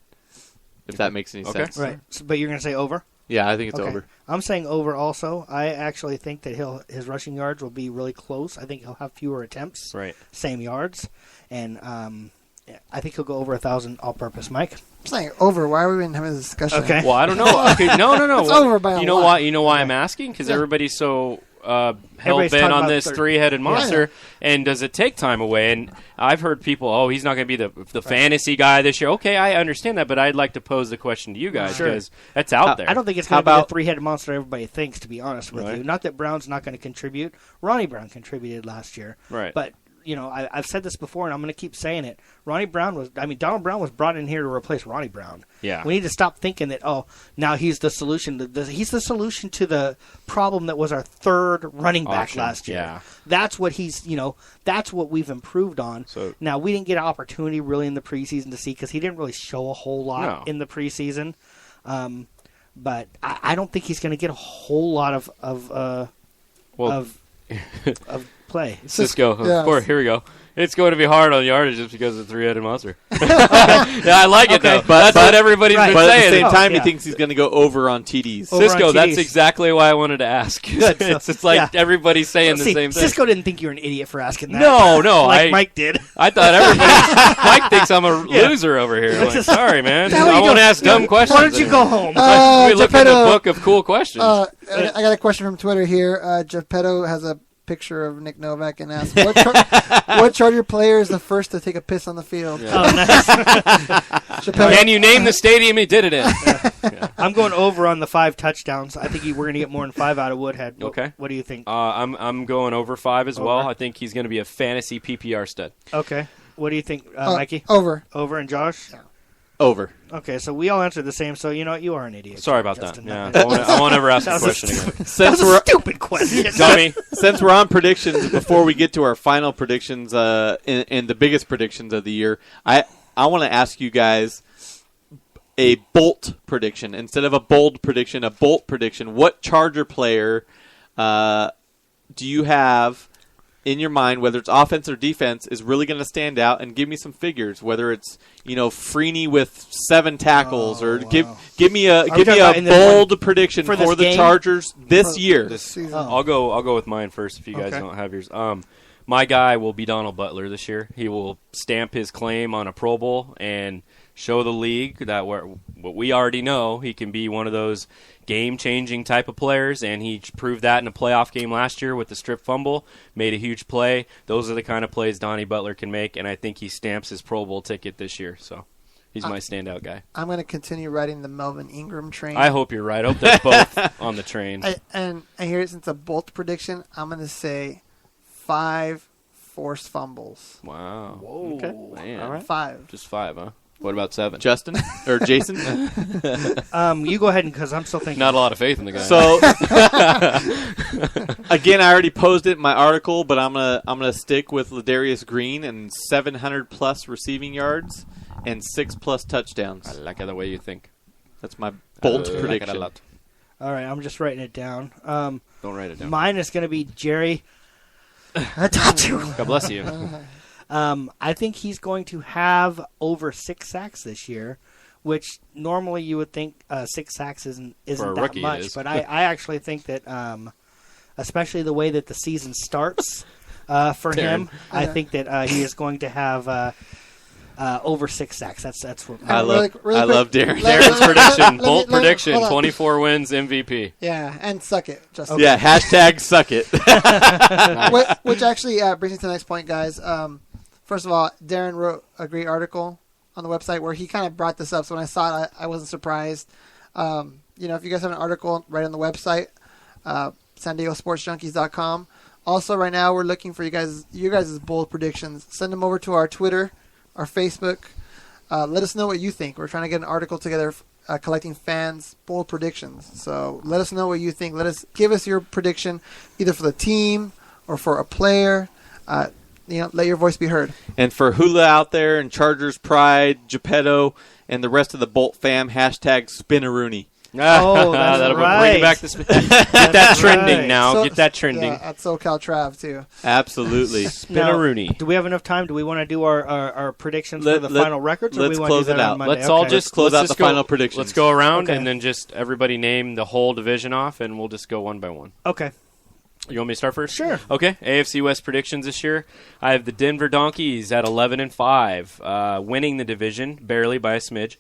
Speaker 1: if that makes any sense.
Speaker 3: Right. So, but you're going to say over?
Speaker 1: Yeah, I think it's over.
Speaker 3: I'm saying over also. I actually think that his rushing yards will be really close. I think he'll have fewer attempts.
Speaker 2: Right.
Speaker 3: Same yards. And I think he'll go over 1,000 all-purpose. Mike?
Speaker 4: I'm saying over. Why are we even having this discussion?
Speaker 3: Okay.
Speaker 2: Well, I don't know. Okay, no.
Speaker 4: It's over by a lot.
Speaker 2: Why? You know why I'm asking? Because everybody's so hell-bent on this three-headed monster, and does it take time away? And I've heard people, he's not going to be the fantasy guy this year. Okay, I understand that, but I'd like to pose the question to you guys because that's out there.
Speaker 3: I don't think it's going to be the three-headed monster everybody thinks, to be honest with you. Not that Brown's not going to contribute. Ronnie Brown contributed last year.
Speaker 2: Right.
Speaker 3: But I've said this before, and I'm going to keep saying it. Donald Brown was brought in here to replace Ronnie Brown.
Speaker 2: Yeah.
Speaker 3: We need to stop thinking that, now he's the solution. He's the solution to the problem that was our third running back last year.
Speaker 2: Yeah.
Speaker 3: That's what that's what we've improved on.
Speaker 2: So,
Speaker 3: now, we didn't get an opportunity really in the preseason to see because he didn't really show a whole lot in the preseason. But I don't think he's going to get a whole lot of play.
Speaker 2: Cisco, of course, here we go. It's going to be hard on yardage just because of the three-headed monster. I like it, though. But that's what everybody's been
Speaker 1: but
Speaker 2: saying.
Speaker 1: At the same time, he thinks he's going to go over on TDs.
Speaker 2: Cisco, that's exactly why I wanted to ask. It's like everybody's saying the same thing.
Speaker 3: Cisco didn't think you were an idiot for asking that.
Speaker 2: No.
Speaker 3: Mike did.
Speaker 2: I thought Mike thinks I'm a loser over here. Like, sorry, man. I won't ask dumb questions.
Speaker 3: Why don't you go home?
Speaker 2: We look at the book of cool questions.
Speaker 4: I got a question from Twitter here. Geppetto has a picture of Nick Novak and asks, what Charger player is the first to take a piss on the field?
Speaker 3: Yeah. Oh, nice.
Speaker 2: Can you name the stadium he did it in?
Speaker 3: I'm going over on the 5 touchdowns. I think we're going to get more than 5 out of Woodhead.
Speaker 2: Okay.
Speaker 3: What do you think?
Speaker 2: I'm going over 5 as well. I think he's going to be a fantasy PPR stud.
Speaker 3: Okay. What do you think, Mikey?
Speaker 4: Over.
Speaker 3: Over, and Josh?
Speaker 1: Over.
Speaker 3: Okay, so we all answered the same. So you know what? You are an idiot.
Speaker 2: Sorry about
Speaker 3: Justin.
Speaker 2: that. Yeah, I won't ever ask the
Speaker 3: That was
Speaker 2: question again.
Speaker 3: That
Speaker 1: Since
Speaker 3: was a
Speaker 1: we're
Speaker 3: stupid question.
Speaker 2: Dummy.
Speaker 1: since we're on predictions, before we get to our final predictions and the biggest predictions of the year, I want to ask you guys a bolt prediction instead of a bold prediction. A bolt prediction. What Charger player do you have in your mind, whether it's offense or defense, is really going to stand out? And give me some figures, whether it's Freeney with 7 tackles, or give me a bold prediction
Speaker 3: for
Speaker 1: for the
Speaker 3: game?
Speaker 1: Chargers this year.
Speaker 4: This season.
Speaker 2: I'll go with mine first if you guys don't have yours. My guy will be Donald Butler this year. He will stamp his claim on a Pro Bowl and show the league that what we already know, he can be one of those game-changing type of players, and he proved that in a playoff game last year with the strip fumble, made a huge play. Those are the kind of plays Donnie Butler can make, and I think he stamps his Pro Bowl ticket this year. So he's my standout guy.
Speaker 4: I'm going to continue riding the Melvin Ingram train.
Speaker 2: I hope you're right. I hope they're both on the train.
Speaker 4: And here, since a bolt prediction, I'm going to say 5 forced fumbles.
Speaker 2: Wow.
Speaker 3: Whoa.
Speaker 1: Okay.
Speaker 2: Man.
Speaker 1: All right.
Speaker 4: 5.
Speaker 2: Just 5, huh? What about 7?
Speaker 1: Justin or Jason?
Speaker 3: You go ahead, because I'm still thinking.
Speaker 2: Not a lot of faith in the guy.
Speaker 1: So again, I already posed it in my article, but I'm gonna stick with Ladarius Green and 700+ receiving yards and 6+ touchdowns.
Speaker 2: I like the way you think.
Speaker 1: That's my bold
Speaker 2: I like
Speaker 1: prediction.
Speaker 2: it a lot.
Speaker 3: All right, I'm just writing it down.
Speaker 2: Don't write it down.
Speaker 3: Mine is going to be Jerry.
Speaker 2: God bless you.
Speaker 3: I think he's going to have over 6 sacks this year, which normally you would think 6 sacks isn't
Speaker 2: For a
Speaker 3: that
Speaker 2: rookie, it
Speaker 3: much.
Speaker 2: is.
Speaker 3: But I actually think that, especially the way that the season starts for him, I think that he is going to have over 6 sacks. That's what
Speaker 1: I love Darren.
Speaker 2: Darren's prediction.
Speaker 4: Bold
Speaker 2: Bold prediction.
Speaker 4: hold on.
Speaker 2: 24 wins, MVP.
Speaker 4: Yeah, and suck it, Justin.
Speaker 1: Yeah, hashtag suck it.
Speaker 4: Which actually brings me to the next point, guys. First of all, Darren wrote a great article on the website where he kind of brought this up. So when I saw it, I wasn't surprised. If you guys have an article, right on the website, San Diego SportsJunkies.com. Also, right now, we're looking for you guys' bold predictions. Send them over to our Twitter, our Facebook. Let us know what you think. We're trying to get an article together collecting fans' bold predictions. So let us know what you think. Give us your prediction, either for the team or for a player. Let your voice be heard.
Speaker 1: And for Hula out there and Chargers Pride, Geppetto, and the rest of the Bolt fam, hashtag Spinaroonie.
Speaker 3: Oh, that's
Speaker 2: that'll
Speaker 3: right.
Speaker 2: bring it back to get that trending now.
Speaker 4: So-
Speaker 2: Get that trending.
Speaker 4: Yeah, at SoCal Trav, too.
Speaker 1: Absolutely.
Speaker 2: Spinaroonie.
Speaker 3: Do we have enough time? Do we want to do our predictions for the final records? Or
Speaker 1: let's
Speaker 3: do we want
Speaker 1: close
Speaker 3: to do that
Speaker 1: it
Speaker 3: on
Speaker 1: out.
Speaker 3: Monday?
Speaker 2: Let's all
Speaker 3: Okay.
Speaker 2: just
Speaker 1: close out the
Speaker 2: go,
Speaker 1: final predictions.
Speaker 2: Let's go around
Speaker 3: Okay.
Speaker 2: and then just everybody name the whole division off, and we'll just go one by one.
Speaker 3: Okay.
Speaker 2: You want me to start first?
Speaker 3: Sure.
Speaker 2: Okay. AFC West predictions this year. I have the Denver Donkeys at 11-5, winning the division barely by a smidge.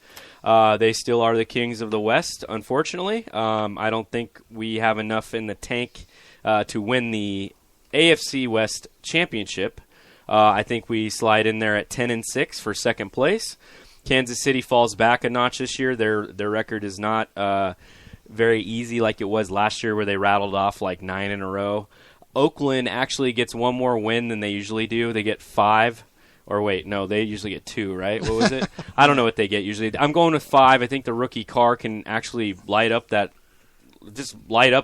Speaker 2: They still are the kings of the West, unfortunately. I don't think we have enough in the tank to win the AFC West championship. I think we slide in there at 10-6 for second place. Kansas City falls back a notch this year. Their record is not very easy like it was last year, where they rattled off like 9 in a row. Oakland actually gets one more win than they usually do. They get 5. Or wait, no, they usually get 2, right? What was it? I don't know what they get usually. I'm going with 5. I think the rookie Carr can actually light up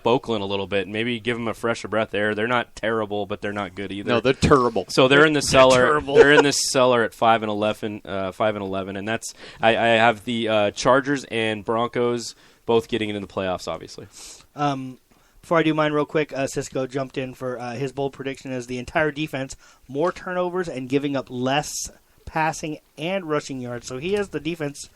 Speaker 2: Oakland a little bit. Maybe give them a fresher breath there. They're not terrible, but they're not good either.
Speaker 1: No, they're terrible.
Speaker 2: So they're in the cellar.
Speaker 3: terrible.
Speaker 2: They're in the cellar at 5-11, and that's I have the Chargers and Broncos both getting into the playoffs, obviously.
Speaker 3: Before I do mine real quick, Cisco jumped in for his bold prediction as the entire defense, more turnovers and giving up less passing and rushing yards. So he has the defense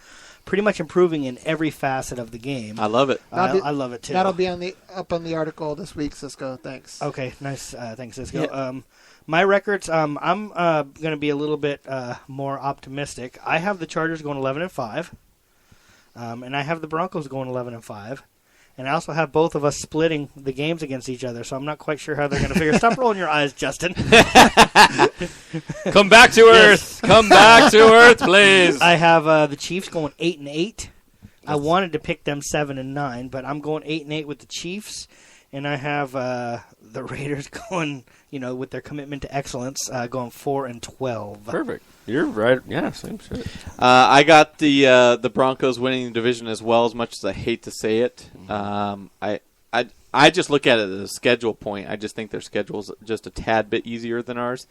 Speaker 3: pretty much improving in every facet of the game.
Speaker 1: I love it.
Speaker 3: I love it, too.
Speaker 4: That'll be up on the article this week, Cisco. Thanks.
Speaker 3: Okay, nice. Thanks, Cisco. My records, I'm going to be a little bit more optimistic. I have the Chargers going 11-5, and I have the Broncos going 11-5. And I also have both of us splitting the games against each other, so I'm not quite sure how they're going to figure. Stop rolling your eyes, Justin.
Speaker 2: Come back to earth. Come back to earth, please.
Speaker 3: I have the Chiefs going 8-8. I wanted to pick them 7-9, but I'm going 8-8 with the Chiefs. And I have the Raiders going, with their commitment to excellence, going 4-12.
Speaker 2: Perfect. You're right. Yeah, same shit.
Speaker 1: I got the Broncos winning the division as well, as much as I hate to say it. I just look at it as a schedule point. I just think their schedule's just a tad bit easier than ours.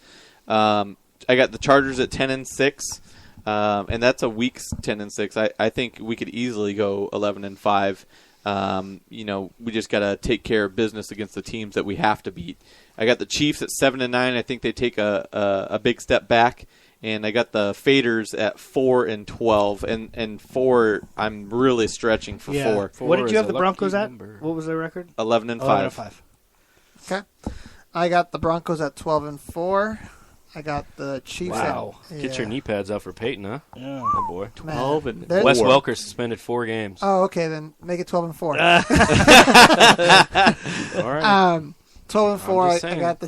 Speaker 1: I got the Chargers at 10-6, and that's a week's 10-6. I think we could easily go 11-5. We just got to take care of business against the teams that we have to beat. I got the Chiefs at 7-9. I think they take a big step back. And I got the Faders at 4-12, and 4. I'm really stretching for 4.
Speaker 3: What did you have the Broncos at? What was their record?
Speaker 1: 11-5.
Speaker 3: 11-5.
Speaker 4: Okay. I got the Broncos at 12-4. I got the Chiefs.
Speaker 2: Wow.
Speaker 4: At,
Speaker 2: Get your knee pads out for Peyton, huh?
Speaker 3: Yeah.
Speaker 2: Oh boy.
Speaker 1: 12 and
Speaker 2: Wes Welker suspended 4 games.
Speaker 4: Oh, okay. Then make it 12-4.
Speaker 2: All right.
Speaker 4: 12-4. I got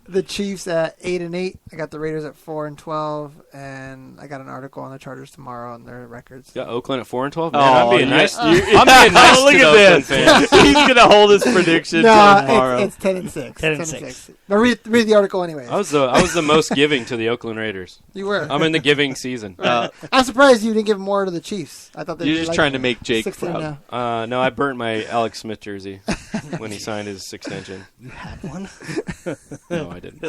Speaker 4: the Chiefs at 8-8. I got the Raiders at 4-12, and I got an article on the Chargers tomorrow on their records.
Speaker 2: Got Oakland at 4-12. Man,
Speaker 1: Oh,
Speaker 2: I'm being
Speaker 1: yeah.
Speaker 2: nice. I'm being nice
Speaker 1: Look
Speaker 2: to
Speaker 1: at
Speaker 2: the Oakland fans.
Speaker 1: He's gonna hold his prediction
Speaker 4: No,
Speaker 1: tomorrow.
Speaker 4: it's 10-6.
Speaker 3: 10-6.
Speaker 4: But read the article anyways.
Speaker 2: I was the most giving to the Oakland Raiders.
Speaker 4: You were.
Speaker 2: I'm in the giving season.
Speaker 4: I'm surprised you didn't give more to the Chiefs. I thought they
Speaker 1: You're
Speaker 4: were
Speaker 1: just
Speaker 4: like
Speaker 1: trying to make Jake
Speaker 4: 16
Speaker 1: proud.
Speaker 4: now.
Speaker 2: No, I burnt my Alex Smith jersey when he signed his extension.
Speaker 3: You had one?
Speaker 2: No, I didn't.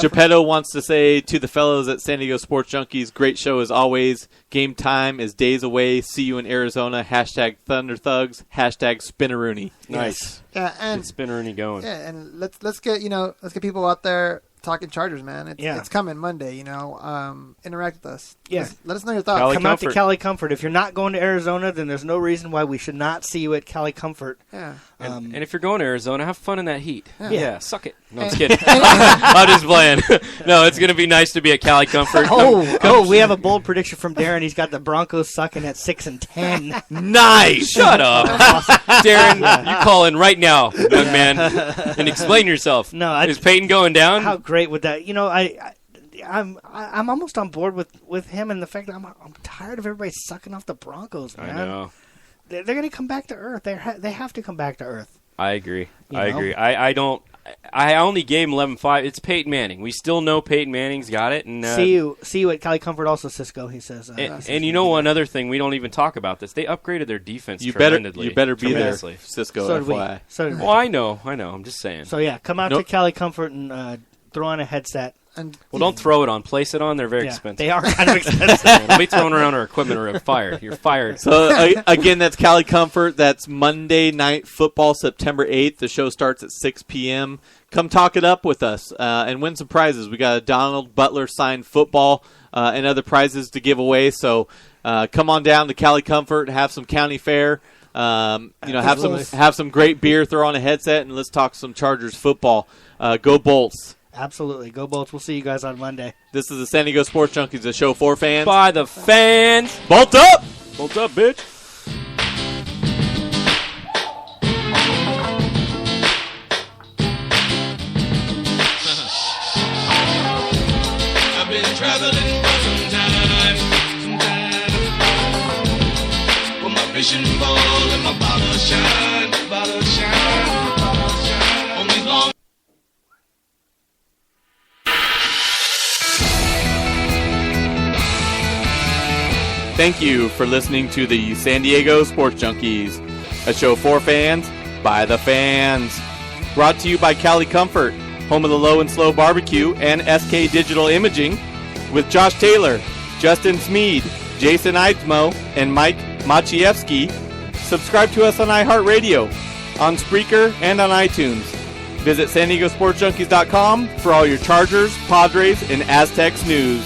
Speaker 1: Geppetto wants to say to the fellows at San Diego Sports Junkies, great show as always. Game time is days away. See you in Arizona. Hashtag Thunder Thugs. Hashtag Spinneroonie.
Speaker 2: Nice.
Speaker 4: Yeah, and
Speaker 2: Get Spinneroonie going.
Speaker 4: yeah, and let's get people out there talking Chargers, man. It's coming Monday. Interact with us.
Speaker 3: Yeah.
Speaker 4: Let us know your thoughts.
Speaker 2: Cali
Speaker 3: Come out to
Speaker 2: Comfort.
Speaker 3: Cali Comfort. If you're not going to Arizona, then there's no reason why we should not see you at Cali Comfort.
Speaker 4: Yeah.
Speaker 2: And if you're going to Arizona, have fun in that heat.
Speaker 3: Yeah.
Speaker 2: Suck it. No, I'm just kidding. I'm just playing. No, it's going to be nice to be at Cali Comfort.
Speaker 3: We have a bold prediction from Darren. He's got the Broncos sucking at 6-10.
Speaker 2: Nice. Shut up. Darren, you call in right now, young man, and explain yourself.
Speaker 3: No,
Speaker 2: Is Peyton going down?
Speaker 3: How great would that? I'm almost on board with him and the fact that I'm tired of everybody sucking off the Broncos, man.
Speaker 2: I know.
Speaker 3: They're going to come back to earth. They have to come back to earth.
Speaker 2: I agree.
Speaker 3: You
Speaker 2: I
Speaker 3: know?
Speaker 2: agree. I only gave him 11-5. It's Peyton Manning. We still know Peyton Manning's got it. And
Speaker 3: See you at Cali Comfort also, Cisco, he says.
Speaker 2: and you know one other thing, we don't even talk about this. They upgraded their defense
Speaker 1: You better
Speaker 2: tremendously.
Speaker 1: be there,
Speaker 2: tremendously.
Speaker 1: Cisco.
Speaker 3: So did we.
Speaker 1: FYI.
Speaker 3: So did we.
Speaker 2: Well, I know. I'm just saying.
Speaker 3: So, yeah, come out to Cali Comfort and throw on a headset.
Speaker 4: And
Speaker 2: Well, don't throw it on. Place it on. They're very
Speaker 3: Yeah,
Speaker 2: expensive.
Speaker 3: they are kind of expensive.
Speaker 2: Don't be throwing around our equipment or you're fired. You're fired.
Speaker 1: So, again, that's Cali Comfort. That's Monday Night Football, September 8th. The show starts at 6 p.m. Come talk it up with us and win some prizes. We got a Donald Butler signed football and other prizes to give away. So come on down to Cali Comfort, have some county fare. Have some great beer, throw on a headset, and let's talk some Chargers football. Go Bolts.
Speaker 3: Absolutely. Go Bolts. We'll see you guys on Monday.
Speaker 1: This is the San Diego Sports Junkies, a show for fans.
Speaker 2: By the fans.
Speaker 1: Bolt up!
Speaker 2: Bolt up, bitch.
Speaker 8: I've been traveling for some time. With my fishing pole and my bottle shine. On these long.
Speaker 1: Thank you for listening to the San Diego Sports Junkies, a show for fans, by the fans. Brought to you by Cali Comfort, home of the Low and Slow Barbecue, and SK Digital Imaging, with Josh Taylor, Justin Smead, Jason Eidsmo, and Mike Maciejewski. Subscribe to us on iHeartRadio, on Spreaker, and on iTunes. Visit SanDiegoSportsJunkies.com for all your Chargers, Padres, and Aztecs news.